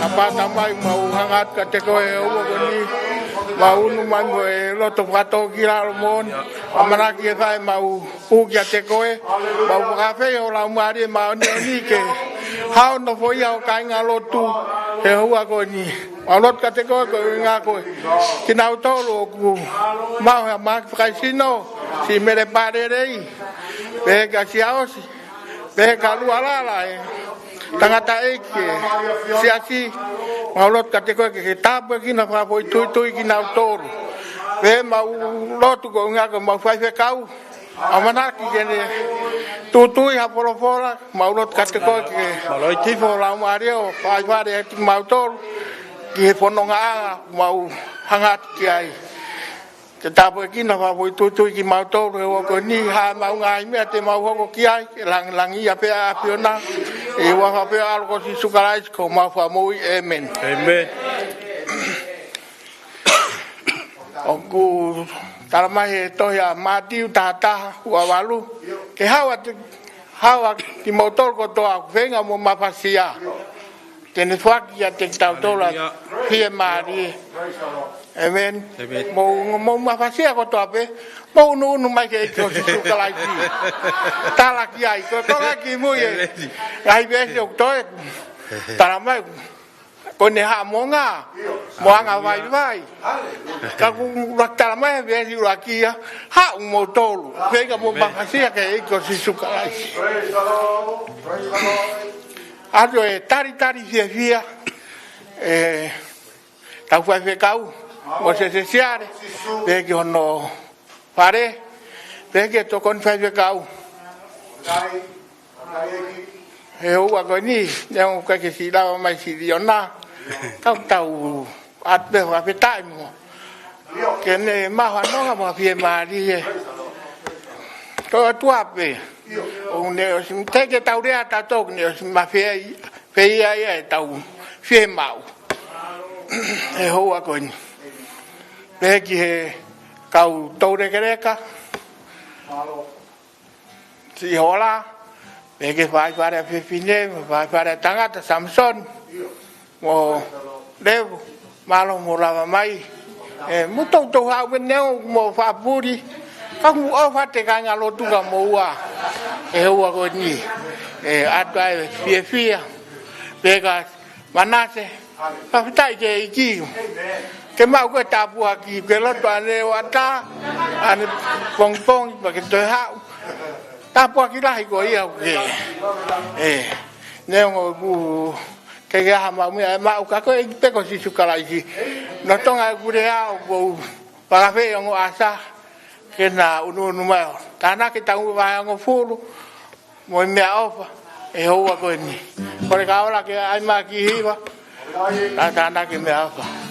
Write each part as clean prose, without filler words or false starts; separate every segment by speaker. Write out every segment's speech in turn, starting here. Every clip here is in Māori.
Speaker 1: apa tamai mau hangat ka te koe o ni mau nu mai mo e loto pato kira mon amana ki fai mau u ki te koe mau ka fe o la mari mau ni ke hao no foi au kai nga lotu e hua ko ni alot ka te koe ko nga ko ki na to lo ku mau ha ma ka sino si me le pare rei pe ka si aosi pe ka lu ala la tangata eke si asi maulot ka te koe ke tapu ki na whapoi tui ki na utoru pe mau lotu ko ngā ko mau whai whekau amanaki kene tutui hapolofora maulot ka te koe ke tifo lau mareo whai whare heti mau toru ki he whanonga anga mau hangati ki ai te tapu ki na whapoi tui ki mau toru e wako ni ha mau ngai mea te mau hoko ki ai langi a pea apiona e wa pe algo si sukarais ko ma fa moi amen
Speaker 2: Amen.
Speaker 1: oku taramai to ya mati tata wa walu ke hawa ki motor ko to venga mo mapasia tene fuaki ya te tautola pie mari amen mo mapasia ko to ape mo no mai ke ko si sukarais tala ki ai ko to ki mo ye ai be se to taramai ko ne ha monga moanga vai ka ku taramai be si laki ha un motor venga mo mapasia ke ko si sukarais ajo e tari fia tau fai kau Mosese Siale pe ki ono pare pe ki to kon fai kau e o wa ni ne ka ke si la mai si diona tau at be wa pe tai mo ke ne ma ha no ma fie mari to tu ape o ne o sim te ke tau rea ta to ne o sim ma fie ia tau fie mau e ho wa ni pe ki he kau tau reka si hola pe ke fai para fine fai para tangata Samson mo levo malo mo lava mai e muto to ha weneo mo fa puri ka mu o fa te ka nga lo tu ka mo wa e ho ko ni e atwa fie pe ka manase fa tai ke iki ke mau ko tapu aki ke lo to ane wata ane pong ba ke to ha tapu aki la ko ia ke ne ngo bu ke ga ma ma ka ko pe ko si sukala iki no tonga gure a go pa fe ngo asa ke na unu ma tana ke tau va ngo fulu mo me ofa e ho ko ni por ka ola ke ai ma ki hiva tana ke me ofa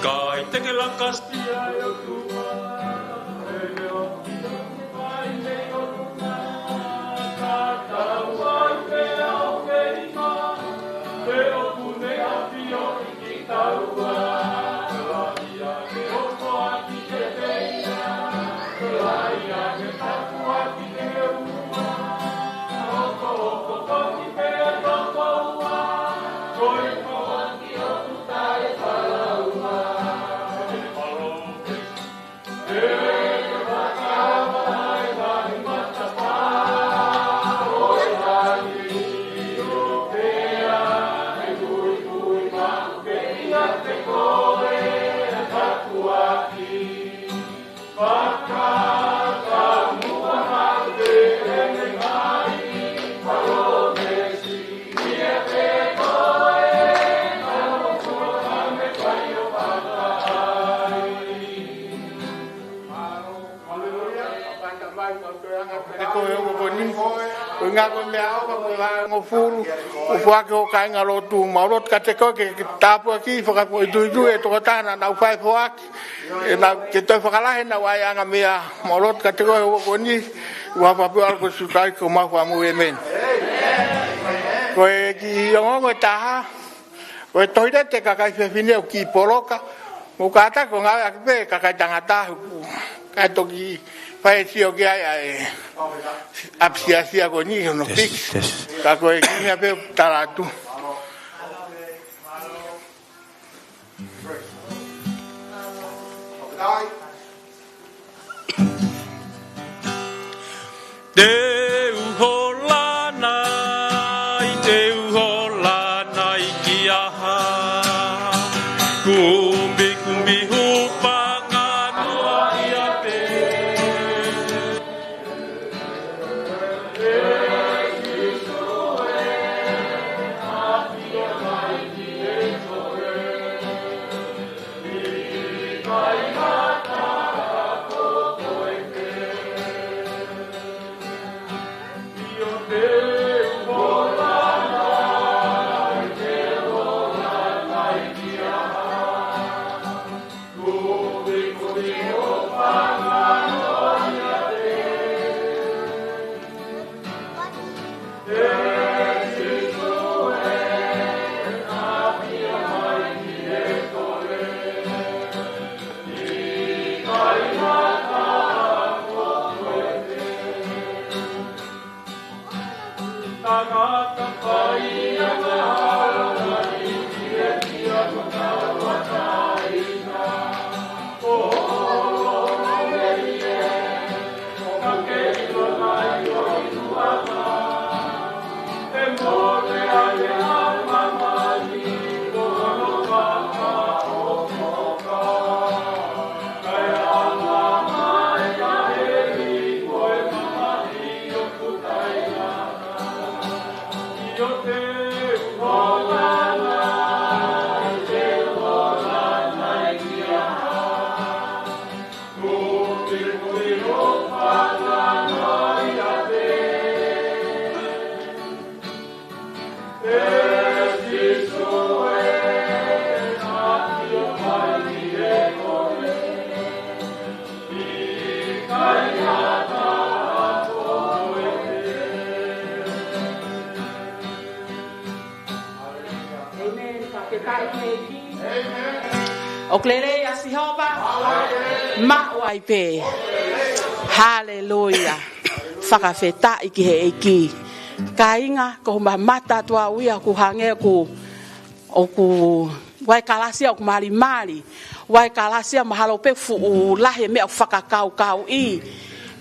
Speaker 2: Kai teke lakastia jo tua, ei o vai me o tua, kata vai me au keima, te o pune a pio ki taua, ia ke o toa ki te teia, ia ke tapua ki te uma, o ko ki te toa, koi ko ki o tuta e palaua.
Speaker 1: nga ko me au ko la ngo fulu o fa ko ka nga lo tu ma lo ka te ko ke tapu aki fa ko du e to ta na na fa fo aki e na ke to fa la na wa ya nga me ma lo ka te ko ni wa pa pu al ko su kai ko ma fa mu men ko e ki ngo ta ko to ide te ka ka fe fine o ki poloka o ka ta ko nga pe ka ka tanga ta ka to ki pai tio ke ai apsia ko ni no fix ka ko e ni ape taratu
Speaker 2: Teu holana i kia ha kumbi hupanga noa ia te
Speaker 3: O klere ya Jehova ma'wai pe. Hallelujah. Whakawheta iki he iki. Ka inga ko mata tua uia ku hange ku o ku wai kalasia o ku mari. Wai kalasia mahalo pe fu lahe me o whakakau i.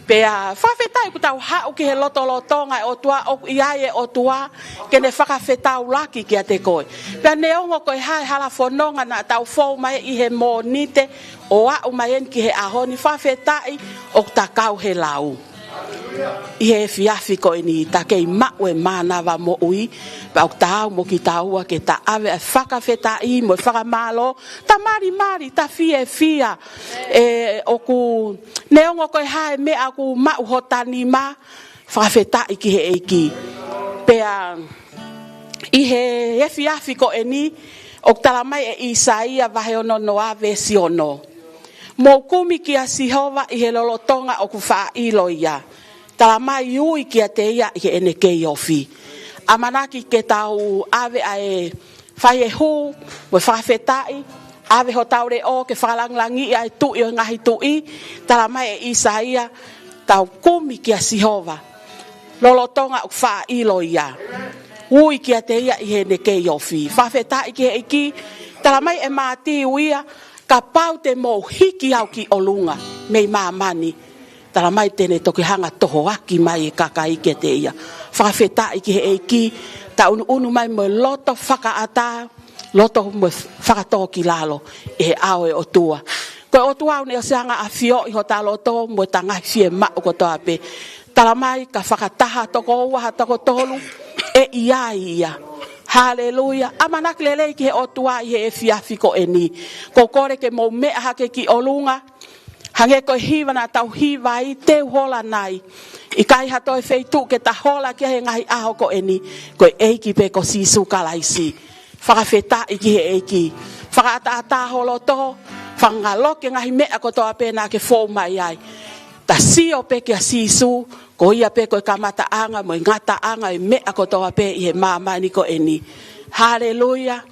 Speaker 3: Pea whawhetai ku tau hau ki he loto ngai o tua o iae o tua ke ne whakawhetau laki ki a te koe. Pea ne ongo koe hae hala whanonga na tau whau mai i he mō nite o au mai en ki he ahoni whawhetai o takau he lau. I he fiafi koe ni ta kei maue mana wa mo ui pa o tau mo ki taua ke ta ave a whakawhetai mo whakamalo ta mari ta fia o ku neongo koe hae me aku mau hotani ma whakawhetai ki he eiki pea i he fiafi koe ni o talamai e Isaia vahe ono noa vesi ono mo kumi ki a Jehova i he lolotonga o ku wha ilo ia talamai ui ki a te ia i he ene kei ofi. Amanaki ke tau ave ae whai e hu, mo whawhetai, ave ho taure o ke whalanglangi i ae tui o ngahi tui, talamai e Isaia, tau kumi ki a Jehova. Lolotonga o wha ilo ia. Ui ki a te ia i he ene kei ofi. Whawhetai ki he iki, talamai e māti uia, ka pau te mo hiki au ki olunga, mei māmani. Tala mai tene toki hanga toho aki mai e kakai ke te ia. Whakawhetai ki he eiki, ta unu mai mo loto whakaata, loto mo whakatoa ki lalo, e he ao e o tua. Koe o tua une o seanga a fio i ho ta loto, mo tangai fie ma o kotoa pe. Tala mai ka whakataha toko ua ha toko tolu, e ia. Hallelujah. Amanak lele ki he o tua i he e fiafiko e ni. Ko kore ke mo mea hake ki olunga, hange koe hiwa na tau hiwa i te hola nai. I kai hato e feitu ke ta hola ki he ngahi aho ko eni. Koe eiki pe ko sisu kalaisi. Whakawheta i ki he eiki. Whakaata holo toho. Whangalo ke ngahi mea ko toa pēnā ke fōu mai ai. Ta sio pe ki a sisu. Ko ia pe koe kamata anga mo i ngata anga i mea ko toa pe i he māmani ko eni. Hallelujah.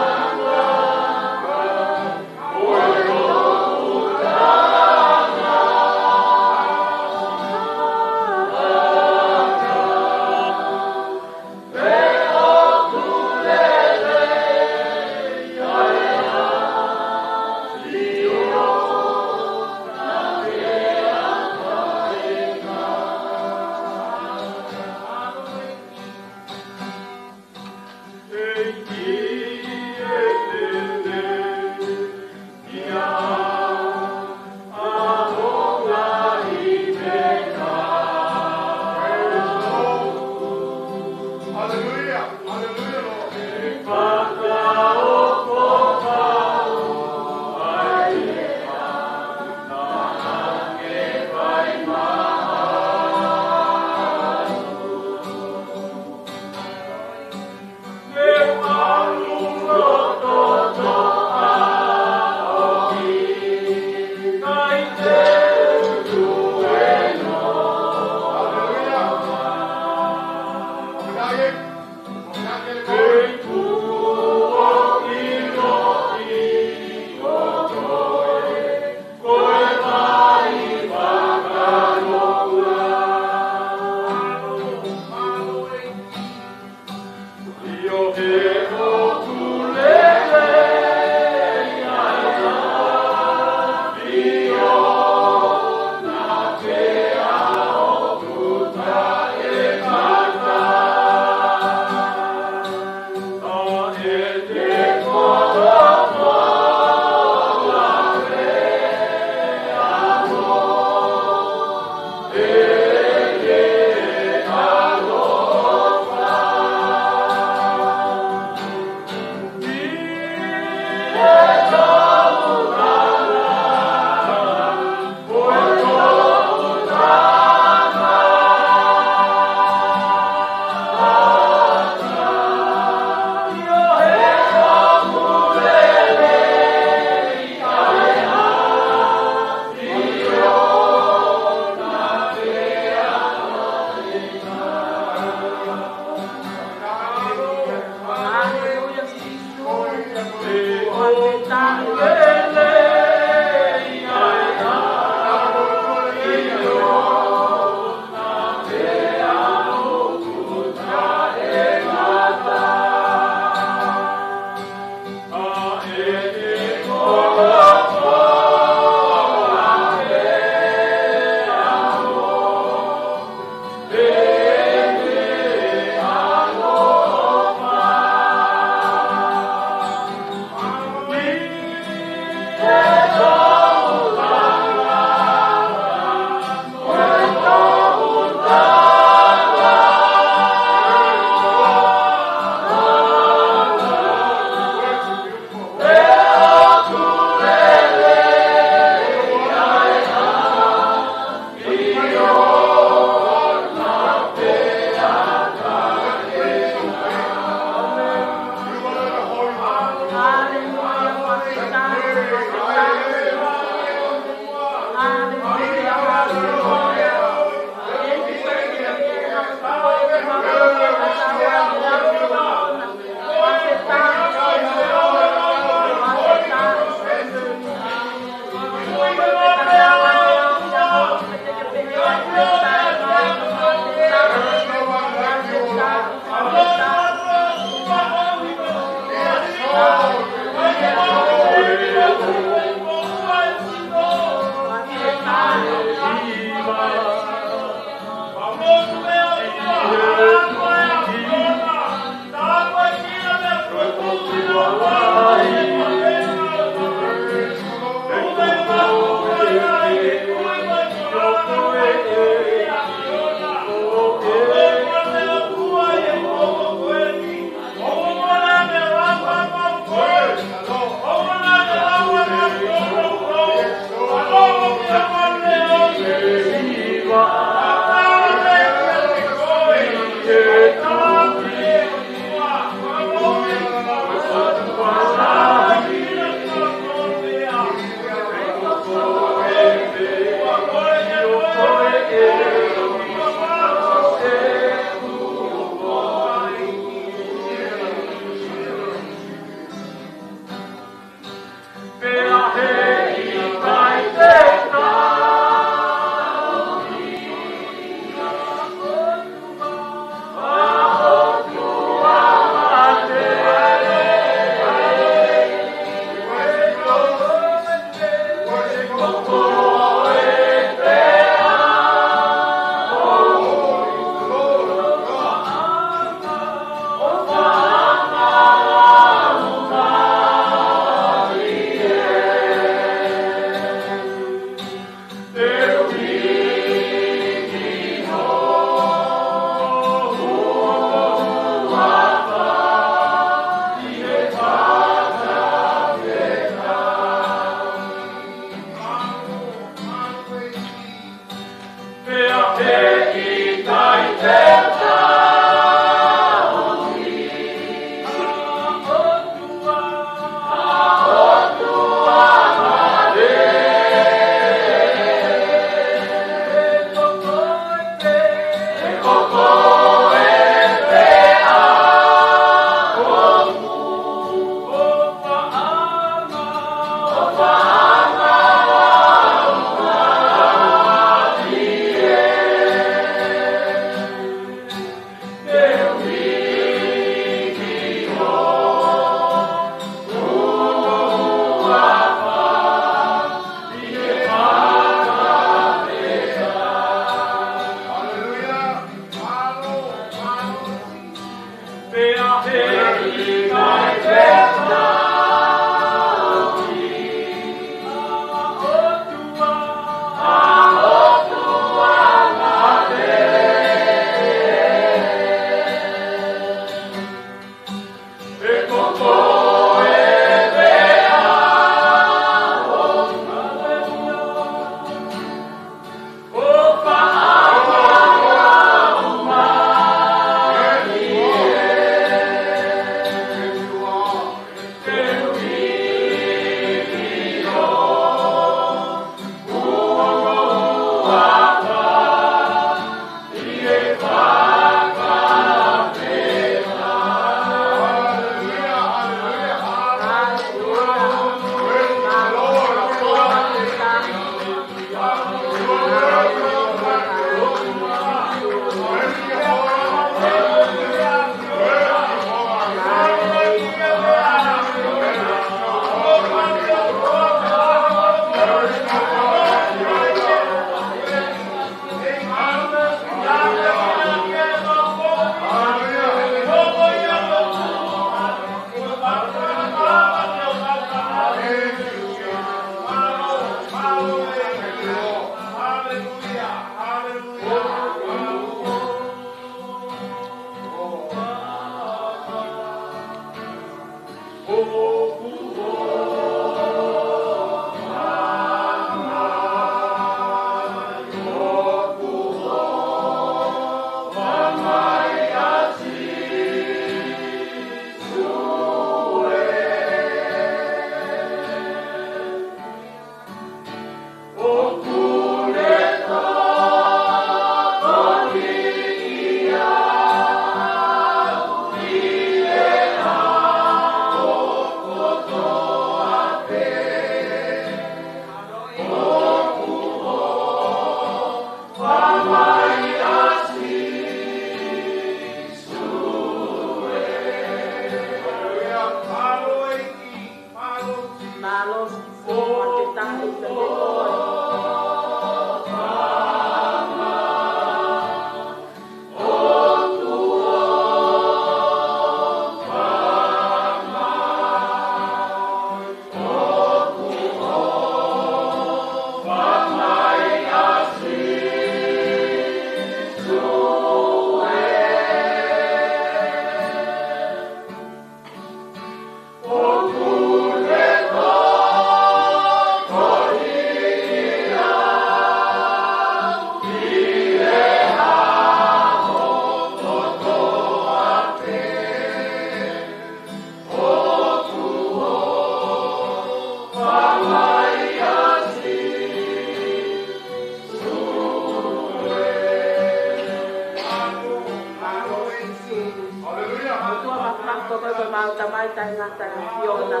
Speaker 3: ko ko mau tamai tai ngata fiona.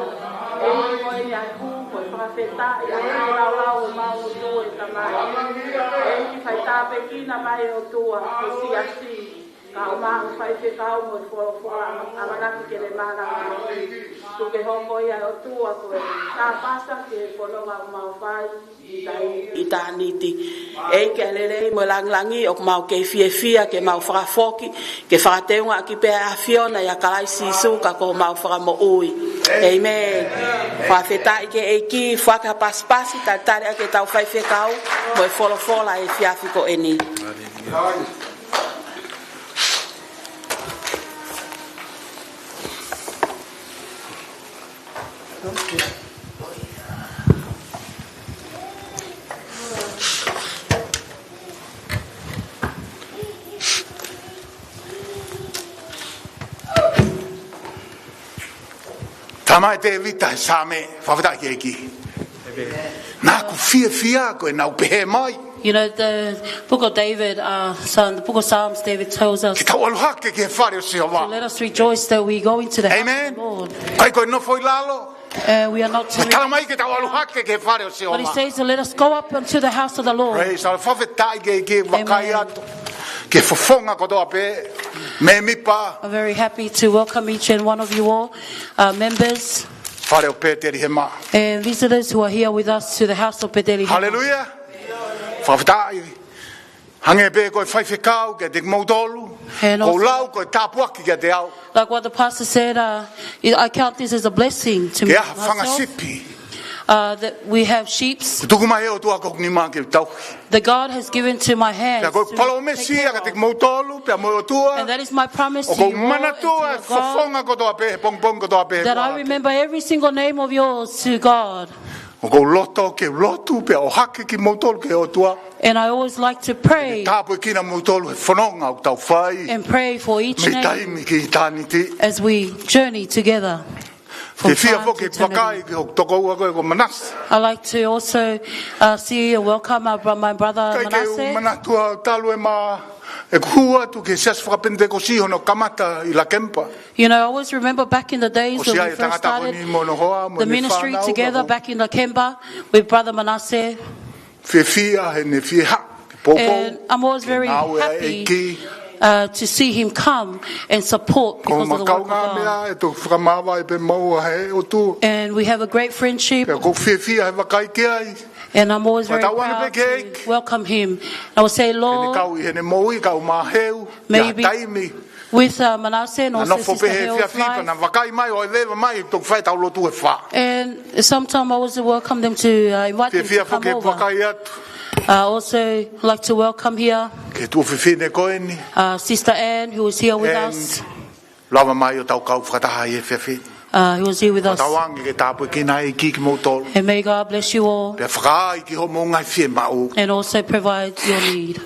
Speaker 3: E mo ia ku ko whakawheta ia lau mau tu e tamai. E whai tāpe kina mai o tua ko si. Ka o mau whai te kau mo whora amanaki ke le mana. Tu ke hongo ia o tua ko e tā pasa ke kolonga o mau whai. I tāniti. E ke lelei mo langlangi o mau ke fia ke mau whakafoki ke whakateunga ki pēr a fiona ia kalai sisuka ko mau whakamo ui. Amen. Whawhetai ke e ki whaka paspasi tatare ake tau whaiwhekau mo e wholofola e whiawhiko e ni.
Speaker 1: Tamai te vita he same, whawhita ki eki. Nā ku fia ko e nau pehe mai.
Speaker 4: You know, the book of David, the book of Psalms, David tells us
Speaker 1: Ki tau aluhake ki he whare o si
Speaker 4: to
Speaker 1: hawa.
Speaker 4: let us rejoice that we go into the house
Speaker 1: Amen.
Speaker 4: of the Lord.
Speaker 1: Kai koe no foi lalo.
Speaker 4: We are not to
Speaker 1: Me tala mai ki tau aluhake ki he whare o si
Speaker 4: but he
Speaker 1: hawa.
Speaker 4: says to let us go up unto the house of the Lord.
Speaker 1: Praise, ala whawhita ki eki wakai
Speaker 4: Amen.
Speaker 1: atu. Ke whafonga ko toa pe. Me mipa.
Speaker 4: I'm very happy to welcome each and one of you all, members
Speaker 1: Whare o Petelihema.
Speaker 4: and visitors who are here with us to the house of Petelihema.
Speaker 1: Hallelujah. Whawhitai. Hange pe koe whaiwhekau ke te mautolu.
Speaker 4: And
Speaker 1: Ko
Speaker 4: also-
Speaker 1: lau koe tāpuaki ke te au.
Speaker 4: Like what the pastor said, I count this as a blessing to
Speaker 1: Ke
Speaker 4: me
Speaker 1: aha whanga
Speaker 4: myself,
Speaker 1: sipi.
Speaker 4: that we have sheep
Speaker 1: Ko tuku mai o tua kok ni mā ke tau.
Speaker 4: that God has given to my hands.
Speaker 1: Pea koe
Speaker 4: to
Speaker 1: palo
Speaker 4: take
Speaker 1: mesia
Speaker 4: care
Speaker 1: ka te
Speaker 4: of.
Speaker 1: mautolu. Pea mo o tua.
Speaker 4: And that is my promise
Speaker 1: O
Speaker 4: to
Speaker 1: ko
Speaker 4: you all
Speaker 1: mana
Speaker 4: and to
Speaker 1: tua
Speaker 4: your God,
Speaker 1: whafonga ko toa pe. Pong ko toa pe.
Speaker 4: that I remember every single name of yours to God.
Speaker 1: O ko loto ke lotu. Pea o hake ki mautolu ke o tua.
Speaker 4: And I always like to pray
Speaker 1: Tāpoi kina mautolu he whanonga o tau whai.
Speaker 4: and pray for each
Speaker 1: Me
Speaker 4: name
Speaker 1: taimi ki tāniti.
Speaker 4: as we journey together.
Speaker 1: Ke
Speaker 4: From
Speaker 1: fia
Speaker 4: time
Speaker 1: fo
Speaker 4: to
Speaker 1: ke whakai
Speaker 4: eternity.
Speaker 1: ki o toko ua koe ko manas.
Speaker 4: I like to also see and welcome my brother
Speaker 1: Kai ke
Speaker 4: Manasseh.
Speaker 1: manatua talu e mā. E kua tu ke sias whakapente ko si hono kamata I la kempa.
Speaker 4: You know, I always remember back in the days
Speaker 1: O
Speaker 4: when
Speaker 1: sia
Speaker 4: we
Speaker 1: e
Speaker 4: first
Speaker 1: tangata ko ni
Speaker 4: started
Speaker 1: mono hoa. Mo
Speaker 4: the
Speaker 1: ne
Speaker 4: ministry
Speaker 1: whanau,
Speaker 4: together
Speaker 1: ko
Speaker 4: back in the Kemba with brother Manasseh.
Speaker 1: Fia he ne fia ha. Popo.
Speaker 4: And I'm always very
Speaker 1: Nau e
Speaker 4: happy
Speaker 1: ki.
Speaker 4: to see him come and support
Speaker 1: Ko
Speaker 4: because of the work
Speaker 1: makau
Speaker 4: of
Speaker 1: ngā
Speaker 4: God.
Speaker 1: mea e tō whakamawa e pe maua he o tū.
Speaker 4: And we have a great friendship.
Speaker 1: Pea ko fia he wakai ke ai.
Speaker 4: And I'm always very
Speaker 1: Watawana
Speaker 4: proud
Speaker 1: pe
Speaker 4: to
Speaker 1: ke
Speaker 4: welcome him. I will say,
Speaker 1: He ne
Speaker 4: Lord,
Speaker 1: kau I he ne moui kau mā heu.
Speaker 4: Maybe
Speaker 1: Ia taimi.
Speaker 4: with Manasseh and
Speaker 1: Na
Speaker 4: also
Speaker 1: nofo
Speaker 4: Sister
Speaker 1: pe he fia
Speaker 4: Hale's
Speaker 1: fipa na
Speaker 4: life.
Speaker 1: wakai mai o e lewa mai tō whai tau lotu e wha.
Speaker 4: And sometimes I also welcome them to invite them to
Speaker 1: Fia
Speaker 4: come
Speaker 1: ke
Speaker 4: over.
Speaker 1: wakai atu.
Speaker 4: I also like to welcome here
Speaker 1: Ke tū whiwhi ne koe ni.
Speaker 4: Sister Anne, who is here with
Speaker 1: And
Speaker 4: us.
Speaker 1: lava mai o tau kau whakataha I e whiwhi.
Speaker 4: Who was here with us.
Speaker 1: Tawangi ke tāpui ki nai ki ki mautolu.
Speaker 4: And may God bless you all
Speaker 1: Pea whakai ki ho mo ngai whie mau.
Speaker 4: and also provide your need.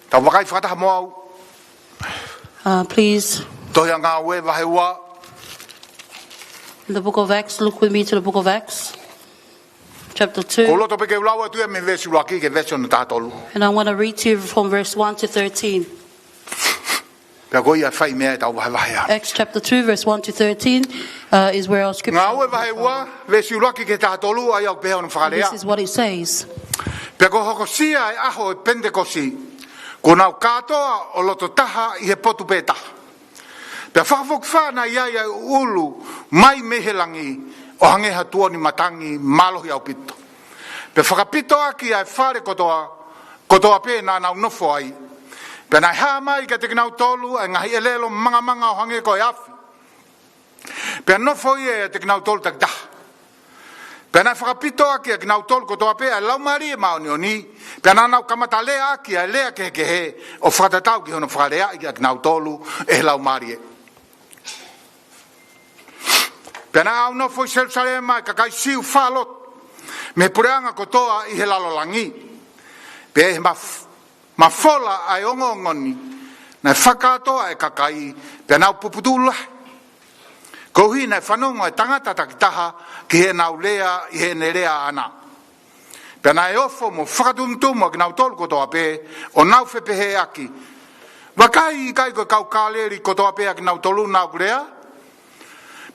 Speaker 1: Tau wakai whakataha mo au.
Speaker 4: Please,
Speaker 1: Tohi a ngā ue wahe ua.
Speaker 4: in the book of Acts, look with me to the book of Acts, chapter 2.
Speaker 1: Ko loto pe ke ulaua tu e me vesi laki ke vesi o na tātolu.
Speaker 4: And I want to read to you from verse 1 to 13.
Speaker 1: Pea ko ia whai mea e tau wahe wahe a.
Speaker 4: Acts chapter 2, verse 1 to 13 is where our scripture
Speaker 1: Ngā ue wahe ua, vesi laki ke tātolu ai au pehe o na whakarea.
Speaker 4: This is what it says.
Speaker 1: Pea ko hoko sia e aho e pentekosi. Ko nau katoa o loto taha I he potu pe taha. Pea whakafok whana iai ai ulu mai mehelangi o hangeha tuoni matangi malohi au pito. Pea whakapito aki ai whare kotoa pe nā nau nofo ai. Pea nai haa mai ka te kinau tolu ai ngahi e lelo manga o hange koe afi. Pea nofo I e te kinau tolu tak taha. Pea nai whakapito aki a kinau tolu kotoa pe ai lau mari e maoni o ni. Pea nā nau kamata lea aki ai lea ke he o whakatatau ki hono whakarea I a kinau tolu e lau mari e. Pena au no foi Jerusalema ka kai siu falot me pureanga kotoa I he lalolangi pe ma fola ai ongongoni na whakatoa e kakai pena puputula ko hi na whanonga e tangata takitaha ki he nau lea I he nerea ana Pena e ofo mo whakatumtu mo ki nau tolu kotoa pe, o nau whepehe aki. Wakai kai ko kau kāleri kotoa pe aki nau tolu nau kurea.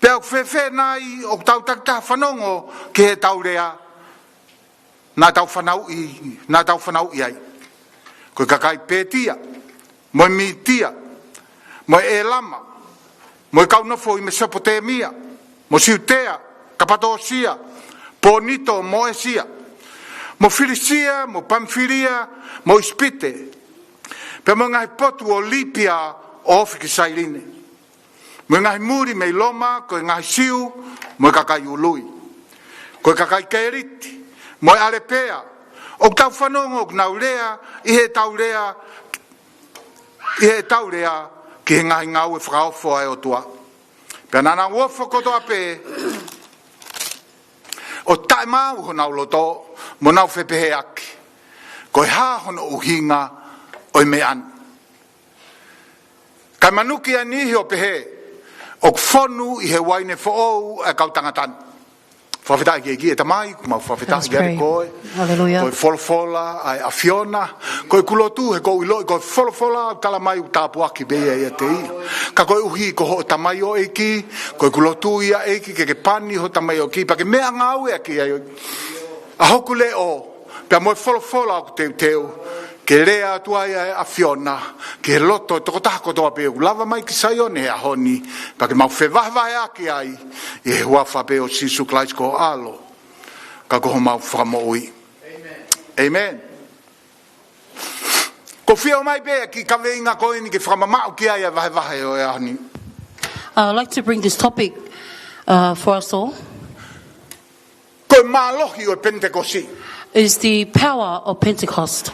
Speaker 1: Pea whewhe nai o tau takta whanongo ki he tau rea. Nā tau whanau i ai. Koe kakai pētia, moi mitia, moi e lama, moi kaunofo i Mesopotamia, mo Siutea, Kapatosia, Ponito, Moesia, mo Filisia, mo Pamfilia, mo Ispite, pe mo ngai potu o Lipia o Ofiki Sailine. Mo ngai muri mei loma, koe ngai siu, mo kakai ului. Koe kakai Keriti, mo Alepea, o tau whanongo nau rea, i he tau rea ki he ngahi ngau e whakaofo ai o tua. Pea nana uofo kotoa pe, o tae mau ho nau loto, mo nau whepehe aki. Koe hā hono uhinga oi me anu. Kai manuki anihi o pehe, o whonu i he waine whoou e kau tangatanu. Whawhita ki e ki e tamai, kumau whawhita ki e koe.
Speaker 4: Hallelujah.
Speaker 1: Koe wholofola, ai a Fiona. Koe kulotu, he koe iloi, koe wholofola, kalamai u tāpuaki bea ia te i. Ka koe uhi ko ho tamai o eiki, koe kulotu ia eiki, ke pani ho tamai o ki, pa ke mea ngau ea ki ai. A hoku le o, pia moe wholofola o teu. Ke rea tuai a Fiona, ke loto, toko taha kotoa peo, lava mai ki saione a honi, pa ke mau whewahwahe aki ai, i he huawha peo Sisu Klais ko alo, ka koho mau whakamoui. Amen. Ko whio mai pea ki kaweinga koe ni ke whakamamau ki ai a wahe o e ahoni.
Speaker 4: I'd like to bring this topic for us all.
Speaker 1: Koe mālohi o Pentekosi.
Speaker 4: Is the power of Pentecost.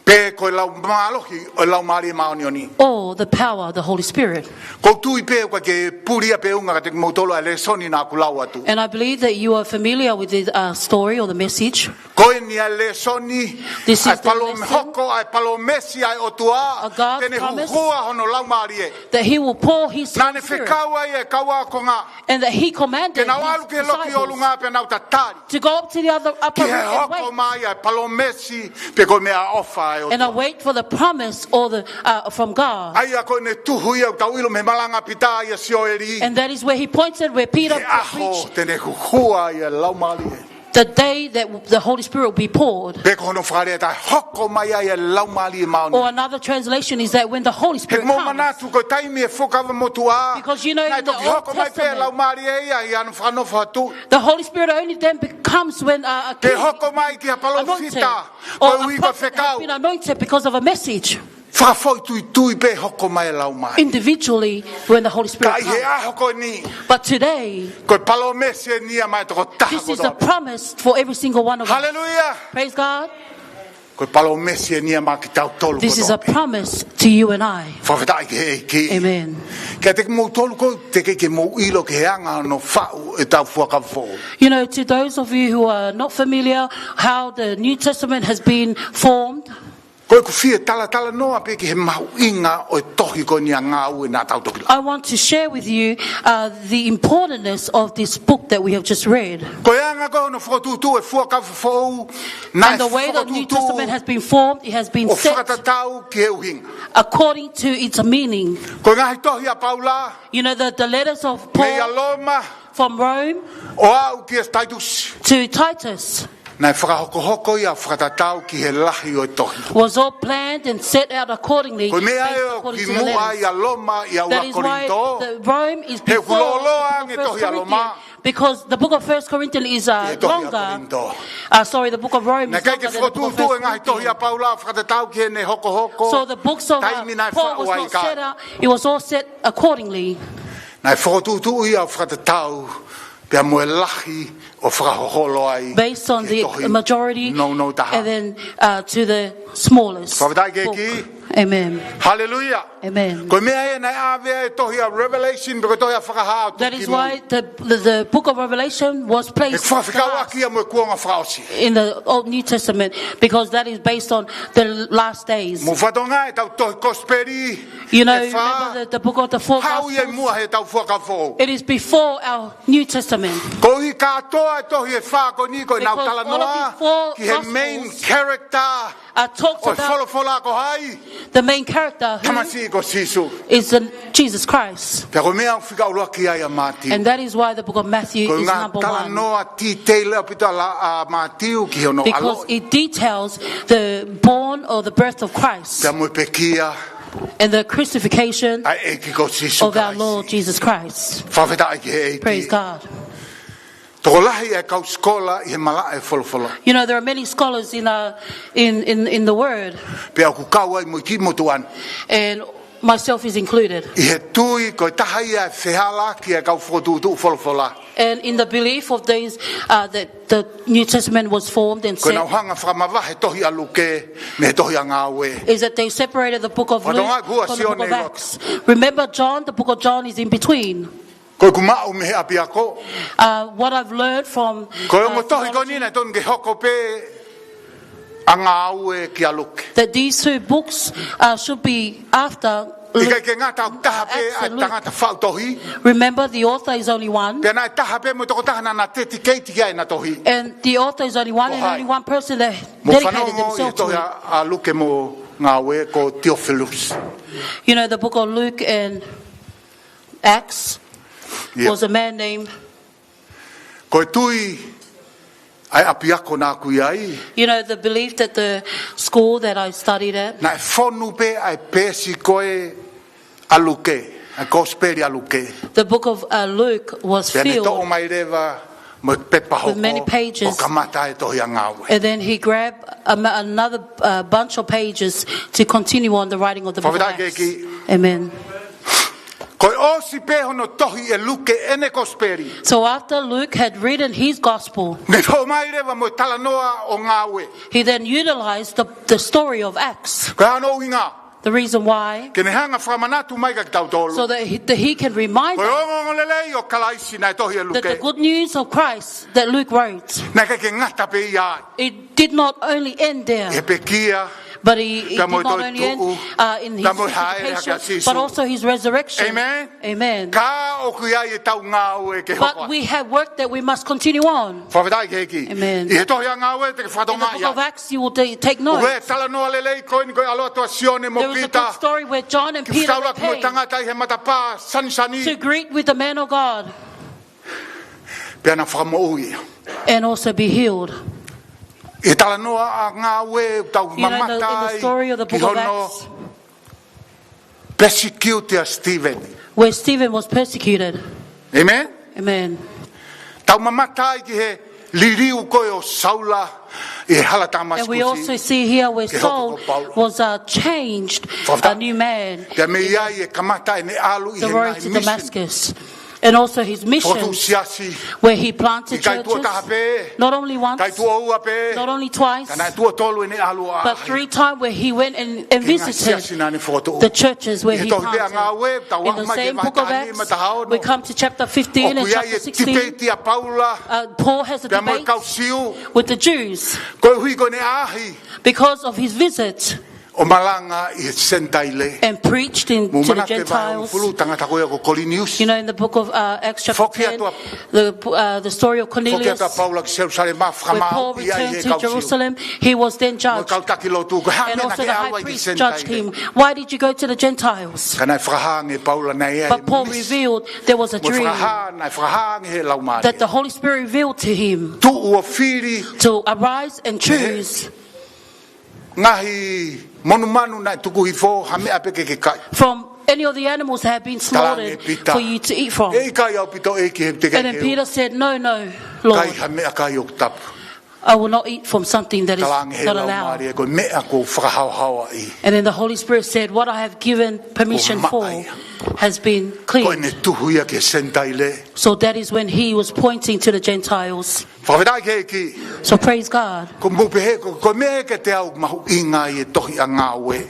Speaker 1: Pe koe lau mālohi o lau maari maonioni.
Speaker 4: Or the power of the Holy Spirit.
Speaker 1: Ko tui pe koe ke puria pe unga ka te mautolo a le soni nā kulau atu.
Speaker 4: And I believe that you are familiar with the story or the message.
Speaker 1: Koe ni a le soni,
Speaker 4: This
Speaker 1: ai
Speaker 4: is the
Speaker 1: palo
Speaker 4: lesson.
Speaker 1: hoko, ai palo mesi ai o tua,
Speaker 4: A God's
Speaker 1: tene
Speaker 4: promise.
Speaker 1: hukua hono lau maari e.
Speaker 4: That he will pour his
Speaker 1: Nane
Speaker 4: Holy Spirit.
Speaker 1: whekau ai e kaua ko ngā.
Speaker 4: And that he commanded
Speaker 1: Ke nau alu
Speaker 4: his
Speaker 1: ke loki o
Speaker 4: disciples
Speaker 1: lunga pe nau tatari.
Speaker 4: to go up to the other upper
Speaker 1: Ki he
Speaker 4: room and
Speaker 1: hoko
Speaker 4: wait.
Speaker 1: mai ai palo mesi, pe koe mea ofa ai o
Speaker 4: And I
Speaker 1: tua.
Speaker 4: wait for the promise or the from God.
Speaker 1: Ai a koe ne tuhu ia tau ilo me malanga pita ia sio eri.
Speaker 4: And that is where he pointed, where Peter
Speaker 1: Ke aho
Speaker 4: preached
Speaker 1: tene hukua ai e lau maari e.
Speaker 4: the day that the Holy Spirit will be poured.
Speaker 1: Pe kono whare tai hoko mai ai e lau maari e maoni.
Speaker 4: Or another translation is that when the Holy
Speaker 1: He
Speaker 4: Spirit
Speaker 1: mo
Speaker 4: comes.
Speaker 1: manatu ko taimi e whokawa motua.
Speaker 4: Because you know
Speaker 1: Nai
Speaker 4: in the
Speaker 1: toki
Speaker 4: Old
Speaker 1: hoko mai pe lau
Speaker 4: Testament,
Speaker 1: maari e ia i anu whanofo atu.
Speaker 4: the Holy Spirit only then becomes when a
Speaker 1: Pe
Speaker 4: king
Speaker 1: hoko mai ki a palo
Speaker 4: anointed
Speaker 1: fita.
Speaker 4: or
Speaker 1: Ko
Speaker 4: a
Speaker 1: ui ko
Speaker 4: prophet has
Speaker 1: whekau.
Speaker 4: been anointed because of a message.
Speaker 1: Whakafoi tui pe hoko mai e lau mai.
Speaker 4: Individually, when the Holy Spirit
Speaker 1: Kai he
Speaker 4: comes.
Speaker 1: aho ko ni.
Speaker 4: But today,
Speaker 1: Ko palo mese ni a mai toko taha
Speaker 4: this
Speaker 1: ko
Speaker 4: is a
Speaker 1: toa.
Speaker 4: promise for every single one of us.
Speaker 1: Hallelujah.
Speaker 4: Praise God.
Speaker 1: Ko palo mese ni a mai ki tau tolu ko
Speaker 4: This is a
Speaker 1: toa.
Speaker 4: promise to you and I.
Speaker 1: Whawhetai ki he ki.
Speaker 4: Amen.
Speaker 1: Kia te mo tolu ko te ke mo ilo ke anga no whau e tau whakafo.
Speaker 4: You know, to those of you who are not familiar how the New Testament has been formed,
Speaker 1: Koe ku fia tala noa pe ki he mau inga o e tohi ko ni a ngā ue nā tau toki la.
Speaker 4: I want to share with you the importance of this book that we have just read.
Speaker 1: Koe anga ko no whakatutu e whakafo na
Speaker 4: And the way the New Testament has been formed, it has been
Speaker 1: o
Speaker 4: set
Speaker 1: whakatatau ki he uhinga.
Speaker 4: according to its meaning.
Speaker 1: Koe ngahi tohi a Paula,
Speaker 4: You know, the letters of
Speaker 1: me
Speaker 4: Paul
Speaker 1: aloma,
Speaker 4: from Rome
Speaker 1: o au ki e Titus.
Speaker 4: to Titus
Speaker 1: Nai whakahoko ia whakatatau ki he lahi o e tohi.
Speaker 4: was all planned and set out accordingly
Speaker 1: Koe mea
Speaker 4: based
Speaker 1: e o
Speaker 4: according
Speaker 1: ki
Speaker 4: to the
Speaker 1: mua
Speaker 4: letters.
Speaker 1: i aloma i
Speaker 4: That
Speaker 1: aua
Speaker 4: is why
Speaker 1: Korinto.
Speaker 4: the Rome is
Speaker 1: He
Speaker 4: before
Speaker 1: kuloloa
Speaker 4: the
Speaker 1: nge
Speaker 4: book of
Speaker 1: tohi
Speaker 4: 1
Speaker 1: aloma.
Speaker 4: Corinthians, because the book of 1 Corinthians is
Speaker 1: He tohi a
Speaker 4: longer.
Speaker 1: Korinto.
Speaker 4: Sorry, the book of Rome
Speaker 1: Na
Speaker 4: is
Speaker 1: kai
Speaker 4: longer
Speaker 1: ke
Speaker 4: than the book of
Speaker 1: whakatutu e
Speaker 4: 1
Speaker 1: ngahi tohi a
Speaker 4: Corinthians.
Speaker 1: Paula whakatatau ki he ne hoko.
Speaker 4: So the books of
Speaker 1: Taimi nai
Speaker 4: Paul was
Speaker 1: whaua i
Speaker 4: not
Speaker 1: kai.
Speaker 4: set out, it was all set accordingly.
Speaker 1: Nai whakatutu ia whakatatau pia moe lahi o whakaholo ai.
Speaker 4: Based on
Speaker 1: ki he
Speaker 4: the
Speaker 1: tohi.
Speaker 4: majority
Speaker 1: No taha.
Speaker 4: and then to the smallest.
Speaker 1: Whakatai ke
Speaker 4: book.
Speaker 1: ki.
Speaker 4: Amen.
Speaker 1: Hallelujah.
Speaker 4: Amen.
Speaker 1: Ko mea e na ave e tohi a Revelation ko tohi a whakahao.
Speaker 4: That is why the book of Revelation was placed in the Old New Testament, because that is based on the last days. You know, remember the book of the four Gospels? It is before our New Testament. Because all of these four Gospels talks about the main character is Jesus Christ. And that is why the book of Matthew is number one. Because it details the born or the birth of Christ and the crucifixion of our Lord Jesus Christ. Praise God. You know, there are many scholars in the Word, and myself is included. And in the belief of these that the New Testament was formed and set, is that they separated the book of Luke from the book of Acts. Remember John, the book of John is in between. What I've learned from that these two books should be after Luke, Acts and Luke. Remember, the author is only one, and the author is only one, and only one person that dedicated themselves to it. You know, the book of Luke and Acts was a man named. You know, the belief that the school that I studied at, the book of Luke was filled with many pages, and then he grabbed another bunch of pages to continue on the writing of the book of Acts. Amen. So after Luke had written his gospel, he then utilized the story of Acts. The reason why, so that he can remind us that the good news of Christ that Luke wrote, it did not only end there, but it did not only end in his crucifixion, but also his resurrection. Amen. Amen. But we have work that we must continue on. Amen. In the book of Acts, you will take note. There was a good story where John and Peter came to greet with the man of God and also be healed. You know, in the story of the book of Acts, where Stephen was persecuted. Amen. Amen. And we also see here where Saul was changed, a new man, the road to Damascus. And also his mission, where he planted churches, not only once, not only twice, but 3 times, where he went and visited the churches where he planted. In the same book of Acts, we come to chapter 15 and chapter 16. Paul has a debate with the Jews because of his visit, and preached to the Gentiles. You know, in the book of Acts chapter 10, the story of Cornelius, when Paul returned to Jerusalem, he was then judged. And also the high priest judged him. Why did you go to the Gentiles? But Paul revealed there was a dream that the Holy Spirit revealed to him to arise and choose from any of the animals that have been slaughtered for you to eat from. And then Peter said, no, Lord, I will not eat from something that is not allowed. And then the Holy Spirit said, what I have given permission for, has been cleansed. So that is when he was pointing to the Gentiles. So praise God.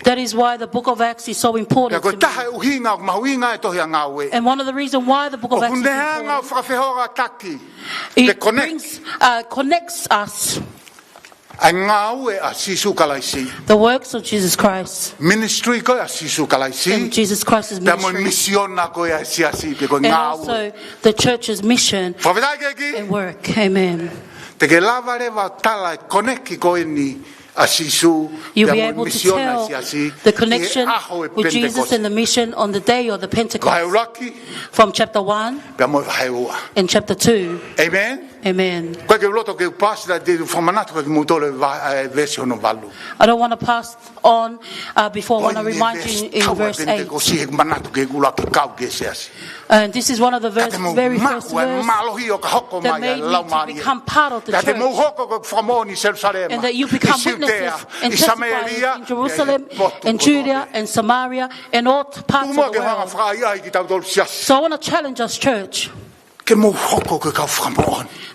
Speaker 4: That is why the book of Acts is so important to me. And one of the reasons why the book of Acts is important, it connects us. The works of Jesus Christ.
Speaker 1: Ministry
Speaker 4: and Jesus Christ's ministry. And also the church's mission and work. Amen. You'll be able to tell the connection with Jesus and the mission on the day of the Pentecost. From chapter 1 and chapter 2.
Speaker 1: Amen.
Speaker 4: Amen. I don't want to pass on before I want to remind you in verse 8. And this is one of the very first verses that made me to become part of the church. And that you become witnesses and testifiers in Jerusalem and Judea and Samaria and all parts of the world. So I want to challenge us, church,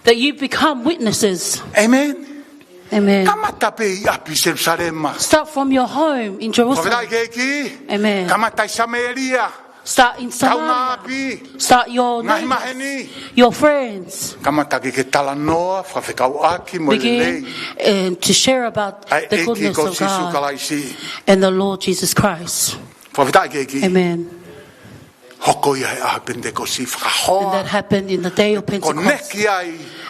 Speaker 4: that you become witnesses.
Speaker 1: Amen.
Speaker 4: Amen. Start from your home in Jerusalem. Amen. Start in Samaria. Start your neighbors, your friends. Begin to share about the goodness of God and the Lord Jesus Christ. Amen. And that happened in the day of Pentecost.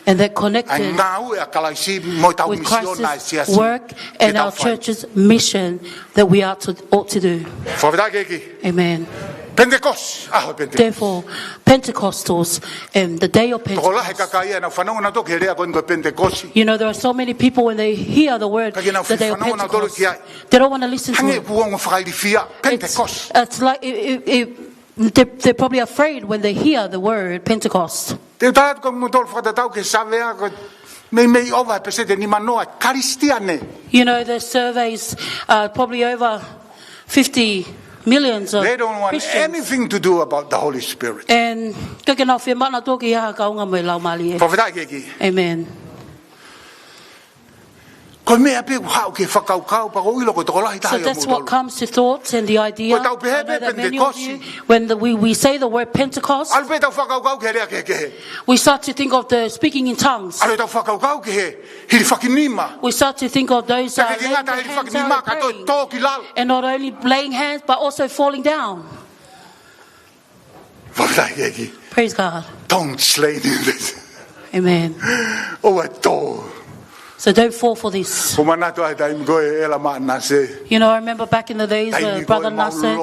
Speaker 4: And that connected with Christ's work and our church's mission that we ought to do. Amen. Therefore, Pentecostals and the day of Pentecost. You know, there are so many people when they hear the word the day of Pentecost, they don't want to listen to it. It's like they're probably afraid when they hear the word Pentecost. You know, the surveys probably over 50 millions of
Speaker 1: they don't want
Speaker 4: Christians.
Speaker 1: Anything to do about the Holy Spirit.
Speaker 4: And amen. So that's what comes to thoughts and the idea. I know that many of you, when we say the word Pentecost, we start to think of the speaking in tongues. We start to think of those laying their hands out and praying, and not only laying hands but also falling down. Praise God.
Speaker 1: Don't slay this.
Speaker 4: Amen. So don't fall for this. You know, I remember back in the days Brother Nasser,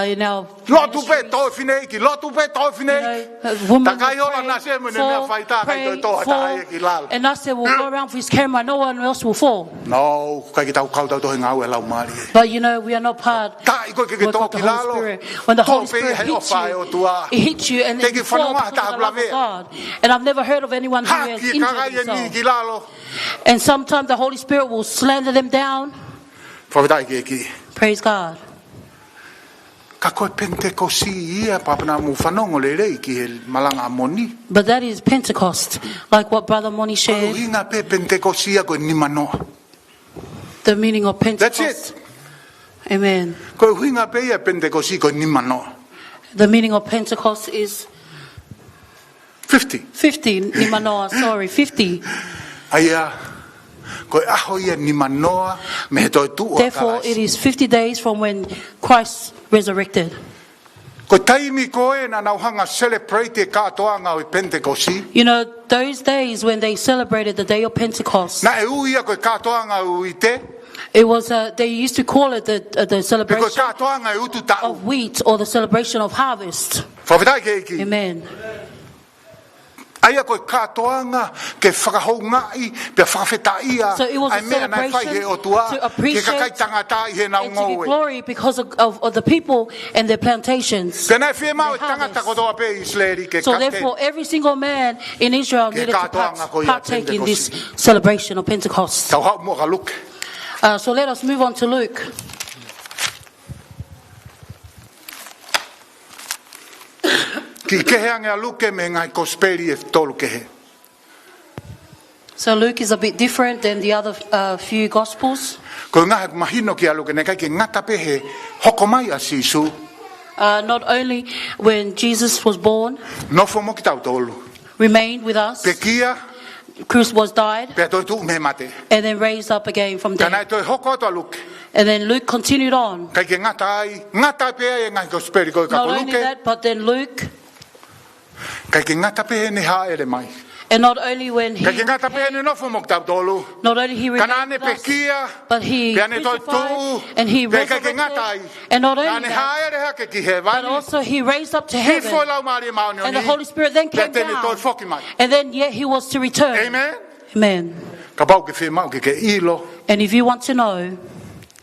Speaker 4: you know, women fall, and Nasser will go around with his camera, no one else will fall.
Speaker 1: No,
Speaker 4: but you know, we are not part of the Holy Spirit. When the Holy Spirit hits you, it hits you and then you fall because of the love of God. And I've never heard of anyone who has injured himself. And sometimes the Holy Spirit will slander them down. Praise God.
Speaker 1: But
Speaker 4: that is Pentecost, like what Brother Moni shared. The meaning of Pentecost.
Speaker 1: That's it.
Speaker 4: Amen. The meaning of Pentecost is
Speaker 1: 50.
Speaker 4: 50. Nimanoa, sorry, 50. Therefore, it is 50 days from when Christ resurrected. You know, those days when they celebrated the day of Pentecost, it was they used to call it the celebration of wheat or the celebration of harvest. Amen. So it was a celebration to appreciate and to give glory because of the people and their plantations. And so therefore every single man in Israel needed to partake in this celebration of Pentecost. So let us move on to Luke.
Speaker 1: Ki kehe anga luke me ngai kospeli e tolu kehe.
Speaker 4: So Luke is a bit different than the other few Gospels.
Speaker 1: Ko ngā mahino ki aluke ne kai ki ngata pehe hokomai a sisu.
Speaker 4: Not only when Jesus was born,
Speaker 1: Nofo mo ki tau tolu.
Speaker 4: remained with us,
Speaker 1: Pekia,
Speaker 4: Christ was died,
Speaker 1: pe toi tu me mate.
Speaker 4: and then raised up again from dead.
Speaker 1: Kanai toi hoko to aluke.
Speaker 4: And then Luke continued on.
Speaker 1: Kai ki ngata pehe e ngai kospeli ko ka
Speaker 4: Not only
Speaker 1: luke.
Speaker 4: that, but then Luke,
Speaker 1: Kai ki ngata pehe ne ha ele mai.
Speaker 4: and not only when he,
Speaker 1: Kai ki ngata pehe ne nofo mo ki tau tolu.
Speaker 4: not only he remained
Speaker 1: Kanane
Speaker 4: with us,
Speaker 1: pekia,
Speaker 4: but he
Speaker 1: peane toi
Speaker 4: crucified,
Speaker 1: tu,
Speaker 4: and he
Speaker 1: pe kai ki
Speaker 4: resurrected,
Speaker 1: ngata ai.
Speaker 4: and not only
Speaker 1: Nane
Speaker 4: that,
Speaker 1: ha ele ha ke ki he
Speaker 4: but
Speaker 1: vani.
Speaker 4: also he raised up to
Speaker 1: Hifo
Speaker 4: heaven,
Speaker 1: lau mari maoni
Speaker 4: and the Holy Spirit then came
Speaker 1: Pe tene toi
Speaker 4: down,
Speaker 1: foki mai.
Speaker 4: and then yet he was to return.
Speaker 1: Amen.
Speaker 4: Amen.
Speaker 1: Ka pau ke whi mau ke ilo.
Speaker 4: And if you want to know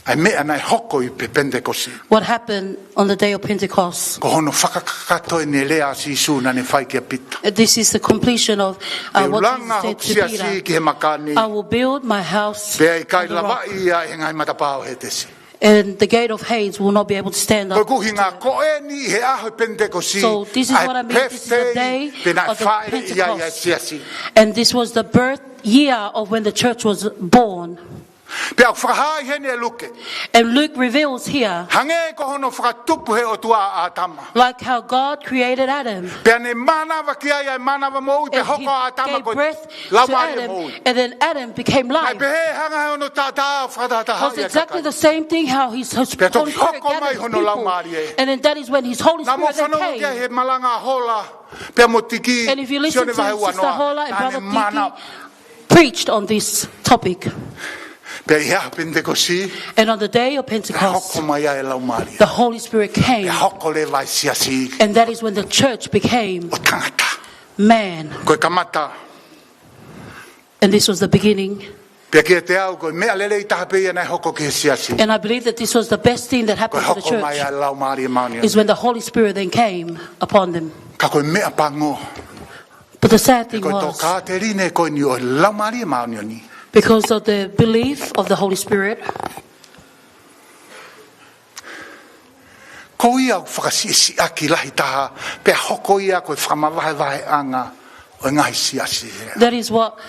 Speaker 1: Ai mea nei hoko I pe Pentekosi.
Speaker 4: what happened on the day of Pentecost,
Speaker 1: Ko hono whakakakato e ne lea si su na ne whai kia pita.
Speaker 4: this is the completion of
Speaker 1: Te
Speaker 4: what
Speaker 1: ulanga
Speaker 4: Jesus
Speaker 1: hok
Speaker 4: said
Speaker 1: sia
Speaker 4: to
Speaker 1: si
Speaker 4: Peter.
Speaker 1: ki he makani.
Speaker 4: I will build my house
Speaker 1: Pe ai kai
Speaker 4: on the rock,
Speaker 1: lawai ia e ngai matapao he tesi.
Speaker 4: and the gate of Hades will not be able to stand
Speaker 1: Ko
Speaker 4: up.
Speaker 1: kuhi ngā ko e ni he aho Pentekosi.
Speaker 4: So this is what I mean. This is the day of the Pentecost. And this was the birth year of when the church was born.
Speaker 1: Pe au whakahai he ne luke.
Speaker 4: And Luke reveals here,
Speaker 1: Hange ko hono whakatupu he o tua a tama.
Speaker 4: like how God created Adam.
Speaker 1: Pe ane manawa ki ai manawa mo I pe
Speaker 4: And
Speaker 1: hoko
Speaker 4: he
Speaker 1: a tama
Speaker 4: gave
Speaker 1: ko
Speaker 4: breath to
Speaker 1: laumari
Speaker 4: Adam,
Speaker 1: mo.
Speaker 4: and then Adam became
Speaker 1: Ai
Speaker 4: life.
Speaker 1: pe he hanga he ono tata whakatata
Speaker 4: Was exactly the same thing how his Holy Spirit
Speaker 1: hoko
Speaker 4: gathered
Speaker 1: mai
Speaker 4: his
Speaker 1: hono
Speaker 4: people.
Speaker 1: laumari e.
Speaker 4: And then that is when his Holy
Speaker 1: Nā mo
Speaker 4: Spirit then
Speaker 1: whanau kia
Speaker 4: came.
Speaker 1: he malanga hola. Pe mo tiki.
Speaker 4: And if you listen to
Speaker 1: sione wahe
Speaker 4: Sister
Speaker 1: wanoa.
Speaker 4: Hola and
Speaker 1: Nāne
Speaker 4: Brother
Speaker 1: mana.
Speaker 4: Tiki preached on this topic.
Speaker 1: Pe ia Pentekosi.
Speaker 4: And on the day of
Speaker 1: Hoko
Speaker 4: Pentecost,
Speaker 1: mai ai laumari.
Speaker 4: the Holy Spirit
Speaker 1: Pe
Speaker 4: came.
Speaker 1: hoko le vai siasi.
Speaker 4: And that is when the church became
Speaker 1: O tangata.
Speaker 4: man.
Speaker 1: Koe kamata.
Speaker 4: And this was the beginning.
Speaker 1: Pe kia te au koe mea lele I taha pe ia nei hoko ki he siasi.
Speaker 4: And I believe that this was the best thing that
Speaker 1: Koe
Speaker 4: happened to the
Speaker 1: hoko mai
Speaker 4: church,
Speaker 1: ai laumari mauni.
Speaker 4: is when the Holy Spirit then came upon them.
Speaker 1: Ka koe mea pango.
Speaker 4: But the sad thing
Speaker 1: Koe tō
Speaker 4: was,
Speaker 1: kāterine koe ni o laumari mauni ni.
Speaker 4: because of the belief of the Holy Spirit,
Speaker 1: Ko ia whakasiisi aki lahi taha. Pe hoko ia koe whamawahe wahe anga. O ngai siasi.
Speaker 4: that is what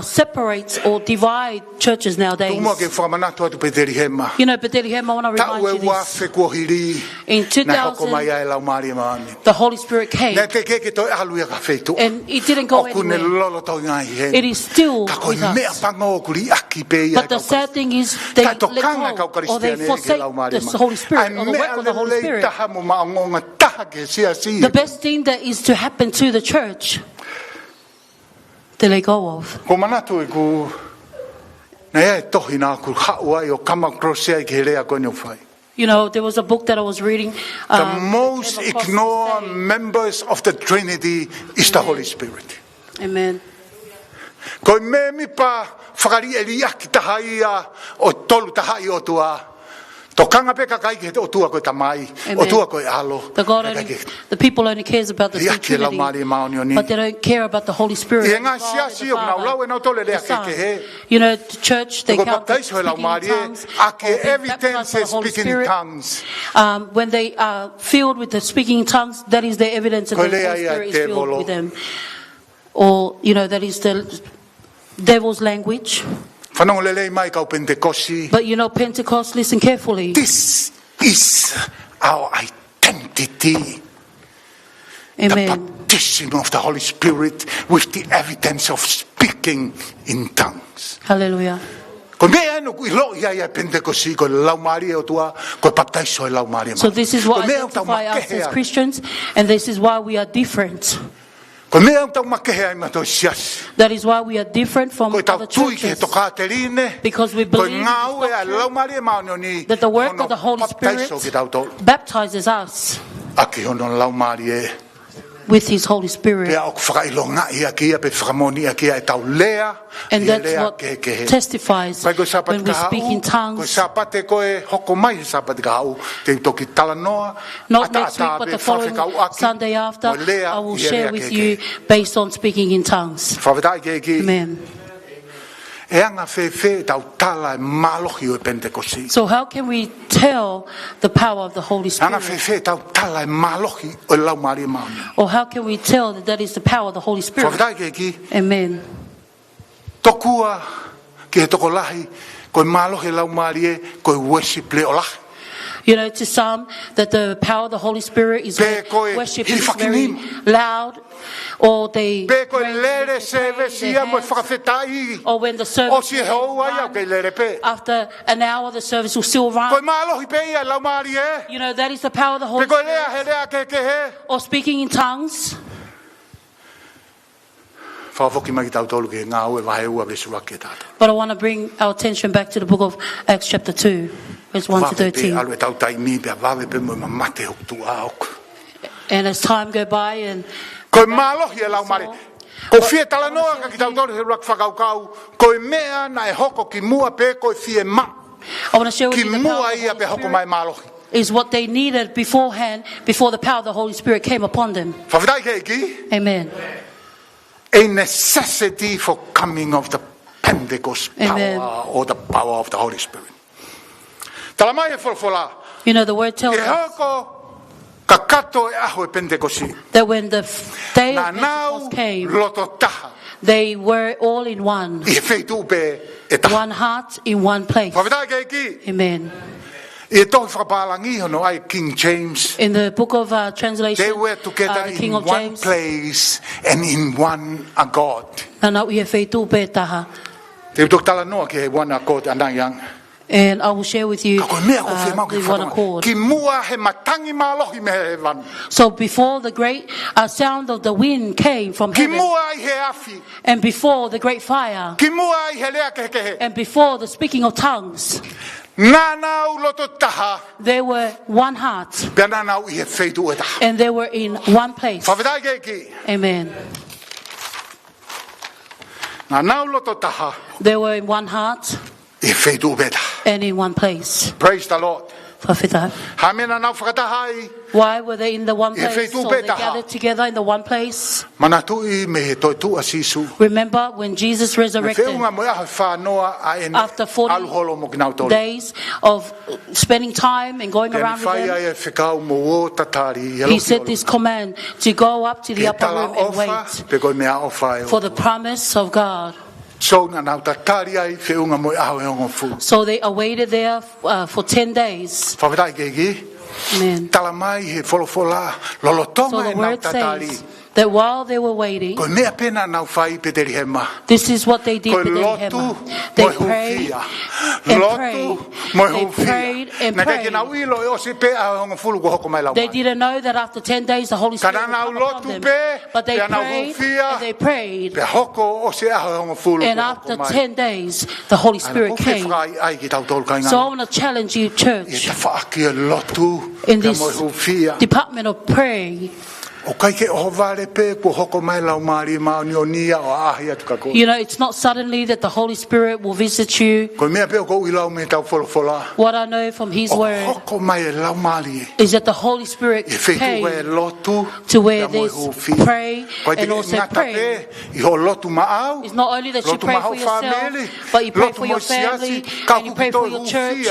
Speaker 4: separates or divides churches nowadays.
Speaker 1: Tumua ke whamanatu atu Petelihema.
Speaker 4: You know, Petelihema, I want to
Speaker 1: Tau
Speaker 4: remind
Speaker 1: e
Speaker 4: you
Speaker 1: wa
Speaker 4: this.
Speaker 1: fe kuahiri.
Speaker 4: In
Speaker 1: Nei hoko mai
Speaker 4: 2000,
Speaker 1: ai laumari mauni.
Speaker 4: the Holy Spirit came,
Speaker 1: Nei te keke toi aluia ka whetu.
Speaker 4: and it didn't go
Speaker 1: Oku ne
Speaker 4: anywhere.
Speaker 1: lolo tau ngai he.
Speaker 4: It is still
Speaker 1: Ka koe
Speaker 4: with
Speaker 1: mea
Speaker 4: us.
Speaker 1: pango o kuri aki pe ia.
Speaker 4: But the sad thing is, they
Speaker 1: Kai
Speaker 4: let
Speaker 1: tokanga
Speaker 4: go,
Speaker 1: kau
Speaker 4: or they
Speaker 1: Kristiane ke
Speaker 4: forsake
Speaker 1: laumari
Speaker 4: the Holy Spirit, or the work of the Holy Spirit.
Speaker 1: Taha mo maongonga taha ke siasi.
Speaker 4: The best thing that is to happen to the church, they let go of.
Speaker 1: Ko manatu e ku nei e tohi nā ku haua I o kama krosea I ke he rea koe ni whai.
Speaker 4: You know, there was a book that I was reading.
Speaker 1: The most
Speaker 4: came across
Speaker 1: ignored
Speaker 4: this day.
Speaker 1: members of the Trinity is the Holy Spirit.
Speaker 4: Amen.
Speaker 1: Koe me mi pa whakari e ria ki taha ia o tolu taha I o tua. Tō kanga pe kakai ki he o tua koe tamai. O
Speaker 4: Amen.
Speaker 1: tua koe alo.
Speaker 4: The people only cares about the
Speaker 1: Ria ki lau
Speaker 4: Trinity,
Speaker 1: maari maoni o ni.
Speaker 4: but they don't care about the Holy Spirit.
Speaker 1: I
Speaker 4: the
Speaker 1: ngā
Speaker 4: Father,
Speaker 1: siasi
Speaker 4: the
Speaker 1: o nau lau e nau tole
Speaker 4: the
Speaker 1: lea ke
Speaker 4: Son.
Speaker 1: ke he.
Speaker 4: You know, the church, they
Speaker 1: Ko
Speaker 4: count the
Speaker 1: baptaiso e lau
Speaker 4: speaking in
Speaker 1: maari
Speaker 4: tongues,
Speaker 1: e.
Speaker 4: or
Speaker 1: Ake
Speaker 4: being
Speaker 1: evidence
Speaker 4: baptized by
Speaker 1: e
Speaker 4: the Holy
Speaker 1: speaking in
Speaker 4: Spirit.
Speaker 1: tongues.
Speaker 4: When they are filled with the speaking in tongues, that is the evidence that
Speaker 1: Ko
Speaker 4: the
Speaker 1: lea
Speaker 4: Holy
Speaker 1: ia
Speaker 4: Spirit is
Speaker 1: te
Speaker 4: filled
Speaker 1: volo.
Speaker 4: with them. Or, you know, that is the devil's language.
Speaker 1: Whanongo lelei mai kau Pentekosi.
Speaker 4: But you know, Pentecost, listen carefully.
Speaker 1: This is our identity. The
Speaker 4: Amen.
Speaker 1: baptism of the Holy Spirit with the evidence of speaking in tongues.
Speaker 4: Hallelujah.
Speaker 1: Ko mea eno kui lo ia ia Pentekosi ko lau maari o tua ko baptaiso e lau maari.
Speaker 4: So this is what
Speaker 1: Ko mea o tau
Speaker 4: identify us as
Speaker 1: makehea.
Speaker 4: Christians, and this is why we are different.
Speaker 1: Ko mea o tau makehea I mato sias.
Speaker 4: That is why we are different from
Speaker 1: Ko tau
Speaker 4: other
Speaker 1: tui ke
Speaker 4: churches.
Speaker 1: to kāterine.
Speaker 4: Because we
Speaker 1: Ko
Speaker 4: believe
Speaker 1: ngau e a
Speaker 4: doctrine
Speaker 1: lau maari e maoni ni.
Speaker 4: that the work of the Holy Spirit
Speaker 1: Baptaiso ki tau tau.
Speaker 4: baptizes us
Speaker 1: Aki hono lau maari e.
Speaker 4: with His Holy Spirit.
Speaker 1: Pea o whakailonga ia kia pe whakamoni ia kia e tau lea.
Speaker 4: And
Speaker 1: ia
Speaker 4: that's
Speaker 1: lea
Speaker 4: what
Speaker 1: ke he.
Speaker 4: testifies
Speaker 1: Pai koe sapati
Speaker 4: when we
Speaker 1: ka
Speaker 4: speak in
Speaker 1: hau, koe
Speaker 4: tongues.
Speaker 1: sapate koe hoko mai he sapati ka hau, te toki talanoa,
Speaker 4: Not next week, but the following Sunday after, I will share with you based on speaking in tongues.
Speaker 1: Whawhetai ke ki,
Speaker 4: Amen. So how can we tell the power of the Holy Spirit? Or how can we tell that is the power of the Holy Spirit? Amen. You know, to some, that the power of the Holy Spirit is when worship is very loud, or they or when the service after an hour the service will still run. You know, that is the power of the Holy Spirit. Or speaking in tongues.
Speaker 5: But
Speaker 4: I want to bring our attention back to the book of Acts chapter 2, verse 1 to 13. And as time go by and I want to share with you the power is what they needed beforehand, before the power of the Holy Spirit came upon them. Amen.
Speaker 5: A necessity for coming of the Pentecost power or the power of the Holy Spirit.
Speaker 4: You know, the word tells us that when the day of Pentecost came, they were all in one heart in one place. Amen.
Speaker 5: In
Speaker 4: the book of translation,
Speaker 5: they were together
Speaker 4: the King
Speaker 5: in
Speaker 4: of
Speaker 5: one
Speaker 4: James,
Speaker 5: place and in one accord.
Speaker 4: And I will share with you the one accord. So before the great sound of the wind came from heaven, and before the great fire, and before the speaking of tongues, they were one heart, and they were in one place. Amen. They were in one heart and in one place.
Speaker 5: Praise the Lord.
Speaker 4: Why were they in the one place? So they gathered together in the one place. Remember when Jesus resurrected, after 40 days of spending time and going around with them, he said this command to go up to the upper room and wait for the promise of God. So they awaited there for 10 days. Amen. So the word says that while they were waiting, this is what they did. Petelihema. They prayed and prayed. They prayed and prayed. They didn't know that after 10 days the Holy Spirit would come upon them. But they prayed and they prayed. And after 10 days the Holy Spirit came. So I want to challenge you, church, in this department of prayer. You know, it's not suddenly that the Holy Spirit will visit you. What I know from His Word is that the Holy Spirit came to where there's pray and also pray. It's not only that you pray for yourself, but you pray for your family, and you pray for your church,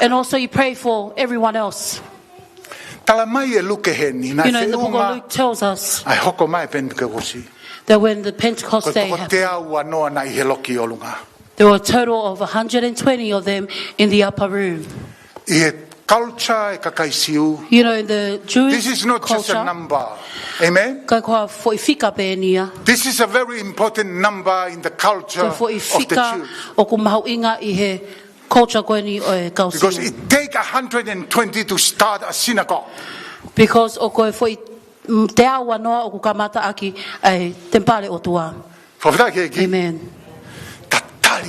Speaker 4: and also you pray for everyone else. You know, the book of Luke tells us that when the Pentecost Day happened, there were a total of 120 of them in the upper room. You know, in the Jewish
Speaker 5: this is not
Speaker 4: culture,
Speaker 5: just a number. Amen. This is a very important number in the culture of the Jews. Because it takes 120 to start a synagogue.
Speaker 4: Because Amen. So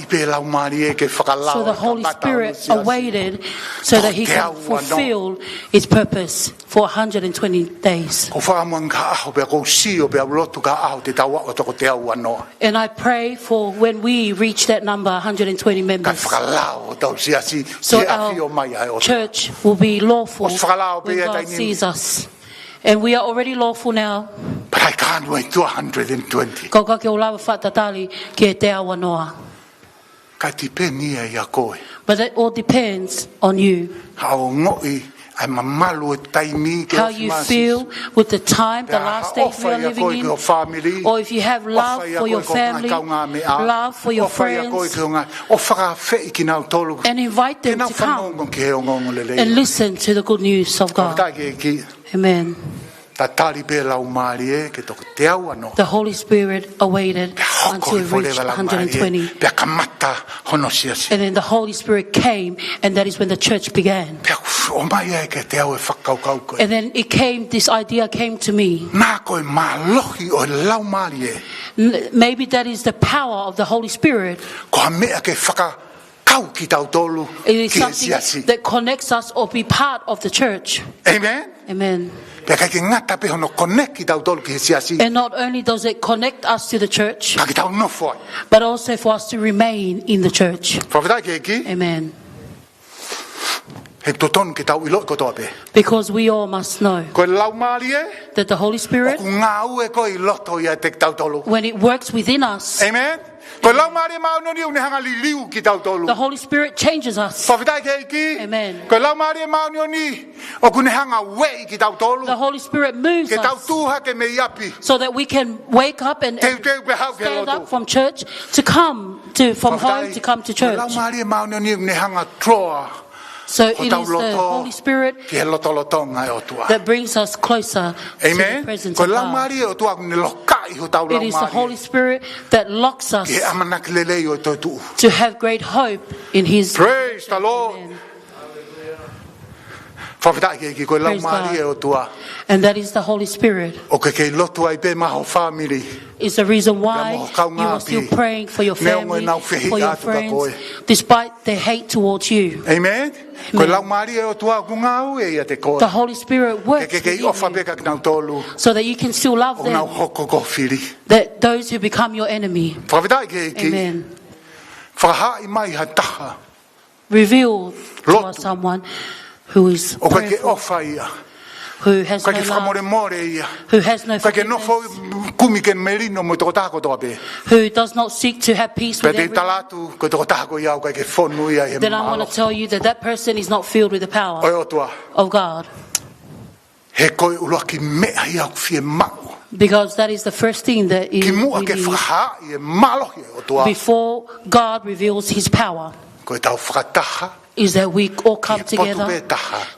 Speaker 4: the Holy Spirit awaited so that He can fulfill His purpose for 120 days. And I pray for when we reach that number, 120 members, so our church will be lawful when God sees us. And we are already lawful now.
Speaker 5: But I can't wait to 120. Ka ti peni e ia koe.
Speaker 4: But it all depends on you.
Speaker 5: Hao ngoi ai mamalu e taimi ke
Speaker 4: How you feel with the time, the last days we are living in, or if you have love for your family, love for your friends, and invite them to come and listen to the good news of God. Amen. The Holy Spirit awaited until it reached 120. And then the Holy Spirit came, and that is when the church began. And then this idea came to me. Maybe that is the power of the Holy Spirit. It is something that connects us or be part of the church.
Speaker 5: Amen.
Speaker 4: Amen. And not only does it connect us to the church, but also for us to remain in the church. Amen. Because we all must know that the Holy Spirit, when it works within us,
Speaker 5: amen,
Speaker 4: the Holy Spirit changes us. Amen. The Holy Spirit moves us so that we can wake up and stand up from church to come from home to come to church. So it is the Holy Spirit that brings us closer to the presence of God. It is the Holy Spirit that locks us to have great hope in His.
Speaker 5: Praise the Lord.
Speaker 4: Praise God. And that is the Holy Spirit. It's the reason why you are still praying for your family, for your friends, despite their hate towards you.
Speaker 5: Amen.
Speaker 4: The Holy Spirit works within you so that you can still love them, that those who become your enemy. Amen. Reveal to us someone who is prayerful, who has no love, who has no forgiveness, who does not seek to have peace with everyone. Then I want to tell you that that person is not filled with the power of God. Because that is the first thing that is before God reveals His power, is that we all come together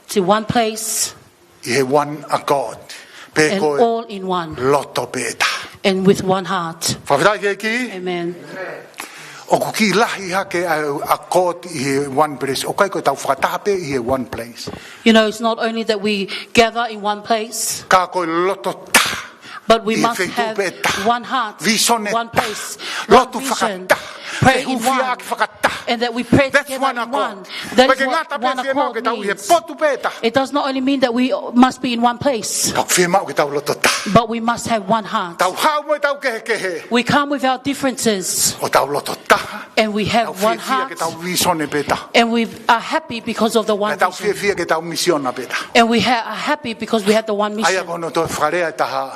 Speaker 4: to one place and all in one and with one heart. Amen. You know, it's not only that we gather in one place, but we must have one heart, one place, one vision, pray in one, and that we pray together in one. That is what one accord means. It does not only mean that we must be in one place, but we must have one heart. We come with our differences, and we have one heart, and we are happy because of the one vision. And we are happy because we have the one mission.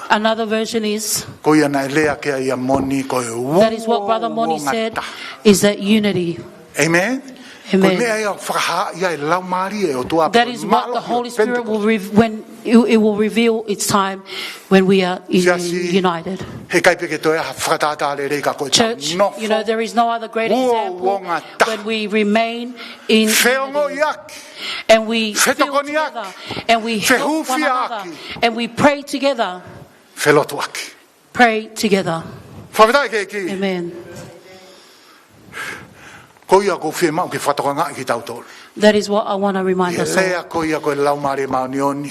Speaker 4: Another version is, that is what Brother Moni said, is that unity.
Speaker 5: Amen.
Speaker 4: Amen. That is what the Holy Spirit will when it will reveal its time when we are united. Church, you know, there is no other great example when we remain in unity, and we feel together, and we help one another, and we pray together. Pray together. Amen. That is what I want to remind us of.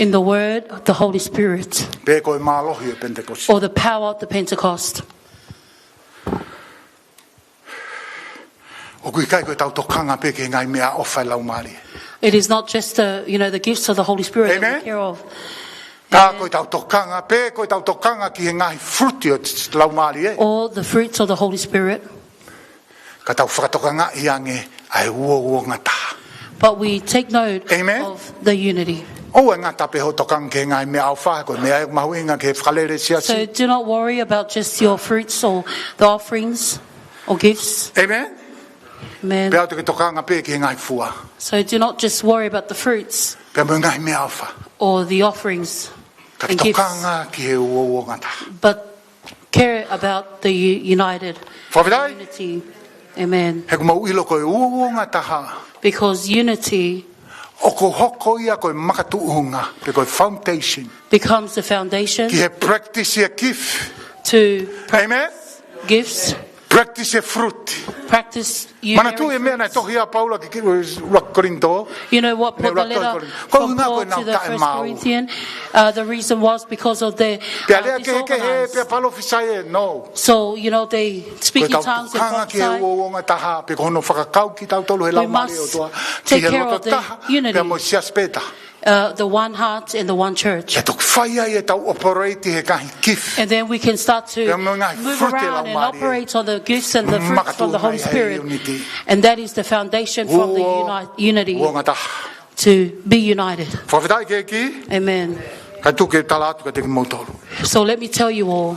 Speaker 4: In the word of the Holy Spirit, or the power of the Pentecost. It is not just the gifts of the Holy Spirit that we care of. All the fruits of the Holy Spirit. But we take note of the unity. So do not worry about just your fruits or the offerings or gifts.
Speaker 5: Amen.
Speaker 4: Amen.
Speaker 5: Pea te tokanga pe ki ngai fua.
Speaker 4: So do not just worry about the fruits
Speaker 5: Pea mo ngai me alfa.
Speaker 4: or the offerings
Speaker 5: Ka
Speaker 4: and gifts,
Speaker 5: tokanga ki he uo ngata.
Speaker 4: but care about the united
Speaker 5: Whawhirai,
Speaker 4: unity. Amen.
Speaker 5: he kumau ilo koe uo ngata ha.
Speaker 4: Because unity
Speaker 5: O ko hoko ia koe makatuunga, pe koe foundation.
Speaker 4: becomes the foundation
Speaker 5: Ki he practice ia kif.
Speaker 4: to
Speaker 5: Amen.
Speaker 4: gifts,
Speaker 5: Practice ia fruit.
Speaker 4: practice
Speaker 5: Mana tu e
Speaker 4: unity.
Speaker 5: mea na tohi a Paula ki Korinto.
Speaker 4: You know what Paul, the letter from Paul to the First Corinthian, the reason was because of their
Speaker 5: Pea lea ke he
Speaker 4: disorganized.
Speaker 5: pea palo fisai e no.
Speaker 4: So, you know, they speak in
Speaker 5: Koe
Speaker 4: tongues and
Speaker 5: tau ki he
Speaker 4: prophesy.
Speaker 5: uo ngata ha, pe ko hono whakakau ki tau tolu he
Speaker 4: We
Speaker 5: lau mare o
Speaker 4: must
Speaker 5: toa.
Speaker 4: take
Speaker 5: Ki he
Speaker 4: care
Speaker 5: loto
Speaker 4: of the
Speaker 5: taha,
Speaker 4: unity.
Speaker 5: pea mo sias peta.
Speaker 4: The one heart and the one church.
Speaker 5: Ke tok whaia e tau operate he kahi kif.
Speaker 4: And then we can start to
Speaker 5: Pea mo ngai
Speaker 4: move
Speaker 5: fruit e
Speaker 4: around
Speaker 5: lau
Speaker 4: and
Speaker 5: mare.
Speaker 4: operate on the gifts and the fruits from the Holy
Speaker 5: Makatu mai
Speaker 4: Spirit.
Speaker 5: hei unity.
Speaker 4: And that is the foundation from the unity
Speaker 5: Uo ngata.
Speaker 4: to be united.
Speaker 5: Whawhitai ke ki,
Speaker 4: Amen.
Speaker 5: kai tu ke tala atu ka te ki mautoro.
Speaker 4: So let me tell you all,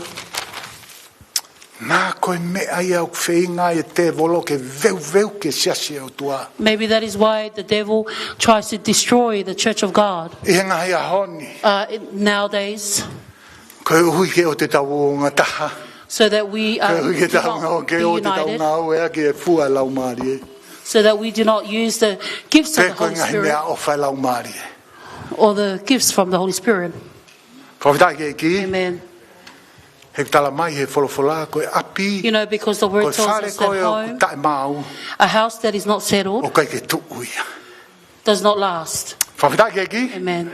Speaker 5: Nā koe mea ia o wheinga e te volo ke veu ke siasi o tua.
Speaker 4: maybe that is why the devil tries to destroy the church of God
Speaker 5: I henga hea honi.
Speaker 4: nowadays,
Speaker 5: Koe hui ke o te tau o ngā taha.
Speaker 4: so that we
Speaker 5: Koe hui ke
Speaker 4: do
Speaker 5: tau ngā o
Speaker 4: not
Speaker 5: ke
Speaker 4: be
Speaker 5: o te tau
Speaker 4: united,
Speaker 5: ngā o ea ke e fua lau maari e.
Speaker 4: so that we do not use the gifts of
Speaker 5: Pe
Speaker 4: the
Speaker 5: koe
Speaker 4: Holy
Speaker 5: ngahi
Speaker 4: Spirit
Speaker 5: mea o whai lau maari e.
Speaker 4: or the gifts from the Holy Spirit.
Speaker 5: Whawhitai ke ki,
Speaker 4: Amen.
Speaker 5: he tala mai he wholofola koe api.
Speaker 4: You know, because the
Speaker 5: Koe
Speaker 4: word tells
Speaker 5: whare
Speaker 4: us that
Speaker 5: koe o
Speaker 4: home,
Speaker 5: tae mau.
Speaker 4: a house that is not
Speaker 5: O
Speaker 4: settled,
Speaker 5: kai ke tuu ia.
Speaker 4: does not last.
Speaker 5: Whawhitai ke ki,
Speaker 4: Amen.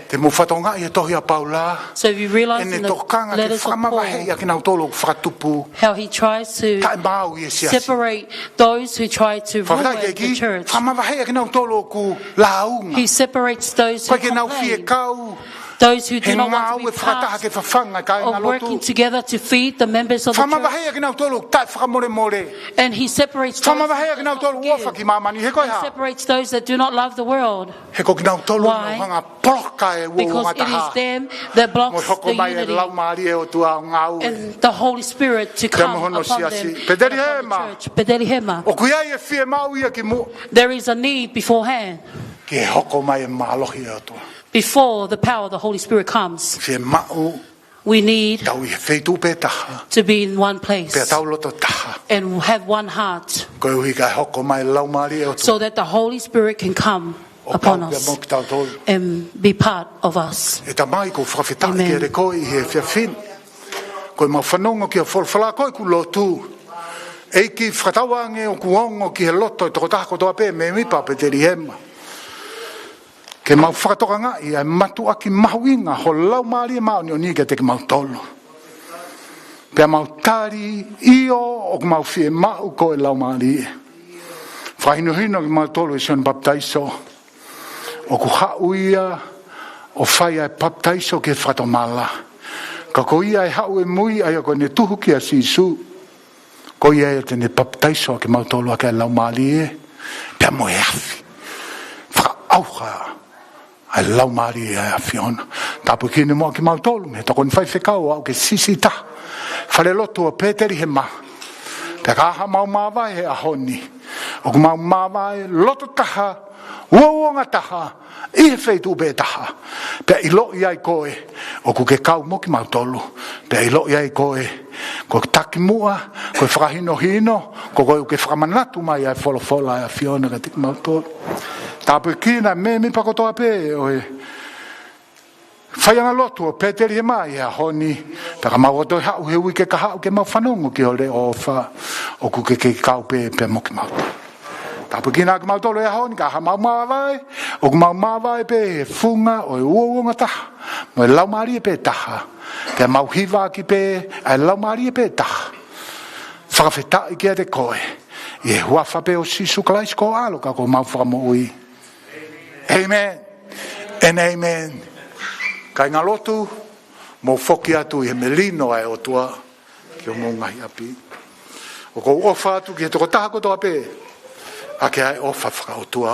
Speaker 5: te mo whatonga i e tohi a Paula.
Speaker 4: So if you realize
Speaker 5: Ene
Speaker 4: in the
Speaker 5: tokanga ke
Speaker 4: letters of
Speaker 5: whamawahei
Speaker 4: Paul
Speaker 5: a ki nau tolo whakatupu.
Speaker 4: how he tries to
Speaker 5: Tae mau i e siasi.
Speaker 4: separate those who try to
Speaker 5: Whawhitai
Speaker 4: ruin
Speaker 5: ke ki,
Speaker 4: the church.
Speaker 5: whamawahei a ki nau tolo ku launga.
Speaker 4: He separates those who
Speaker 5: Koe ke nau fie
Speaker 4: complain,
Speaker 5: kau.
Speaker 4: those who
Speaker 5: He
Speaker 4: do not want
Speaker 5: ngau
Speaker 4: to
Speaker 5: e
Speaker 4: be
Speaker 5: whakataha
Speaker 4: part
Speaker 5: ke whawhanga kai ngā
Speaker 4: of working
Speaker 5: lotu.
Speaker 4: together to feed the members of the church.
Speaker 5: Whamawahei a ki nau tolo tae whakamore more.
Speaker 4: And he separates those
Speaker 5: Whamawahei a ki nau tolo uofa ki mamani. He koe
Speaker 4: He
Speaker 5: ha.
Speaker 4: separates those that do not love the world,
Speaker 5: He ko ki nau tolo
Speaker 4: Why?
Speaker 5: no hanga poloka e ua
Speaker 4: because
Speaker 5: ngā
Speaker 4: it is
Speaker 5: taha.
Speaker 4: them that
Speaker 5: Mo
Speaker 4: blocks
Speaker 5: hoko
Speaker 4: the
Speaker 5: mai e
Speaker 4: unity
Speaker 5: lau maari e o tua o ngau e.
Speaker 4: and the Holy Spirit to come
Speaker 5: mohono
Speaker 4: upon them.
Speaker 5: siasi.
Speaker 4: and upon
Speaker 5: Petelihema.
Speaker 4: the church. Petelihema.
Speaker 5: O kuia e fie mau ia ki mu.
Speaker 4: There is a need beforehand,
Speaker 5: Ki e hoko mai e mahalohi e o tua.
Speaker 4: before the power of the Holy Spirit comes.
Speaker 5: Fie mau
Speaker 4: We need
Speaker 5: tau i he wheitu pe taha.
Speaker 4: to be in one place
Speaker 5: Pe tau loto taha.
Speaker 4: and have one heart
Speaker 5: Koe hui kai hoko mai lau maari e o tua.
Speaker 4: so that the Holy Spirit can come
Speaker 5: O
Speaker 4: upon
Speaker 5: pau pia
Speaker 4: us
Speaker 5: mo ki tau tolu.
Speaker 4: and be part of us.
Speaker 5: E ta mai ko whakawhitai
Speaker 4: Amen.
Speaker 5: ki e re koe i he fia fin. Koe mau whanongo ki a wholwhala koe ku lotu. E ki whakatawange o kuongo ki he loto i toko taha kotoa pe me mipa Petelihema. Ke mau whakatoka ngā i ai matu aki mahuinga ho lau maari e mao ni o ni ke te ki mau tolo. Pea mau tari io o ku mau fie mau ko e lau maari e. Whahinuhino ki mau tolo i sion baptaiso. O ku hau ia o whai ai baptaiso ki e whatomala. Ka ko ia e hau e mui ai o ko ne tuhu ki a sisu. Ko ia e te ne baptaiso ki mau tolo a ke lau maari e. Pea mo e afi. Whakauha. Ai lau maari e a fiona. Tapu ki ne mua ki mau tolu me. Tako ni whai whekau au ke sisi ta. Whare lotu o Petelihema. Pea kaha mau mawai he a honi. O ku mau mawai loto taha. Uonga taha. I he wheitu be taha. Pea ilo i ai koe. O ku ke kau mo ki mau tolu. Pea ilo i ai koe. Ko taki mua. Ko whakahino hino. Ko koe ke whakamanatu mai ai wholofola a fiona ka tiki mau tolu. Tapu kina me mi pakotoa pe oe. Whaianga lotu o Petelihema i a honi. Peka mawoto hau he ui ke ka hau ke mau whanongo ki ole o wha. O ku ke kau pe mo ki mau. Tapu kina ki mau tolo e a honi ka ha mau mawai. O ku mau mawai pe funga o e uonga taha. Mo e lau maari e pe taha. Pea mau hiva ki pe ai lau maari e pe taha. Whakawhetai ki a te koe. I e huafa pe o sisu kalais ko alo ka ko mau whakamo ui. Amen. And amen. Kai ngā lotu, mō whoki atu i he melino ai o tua, ki o mō ngahi api. O kou ofa atu ki he toko taha kotoa pe, a ke ai ofa whaka o tua.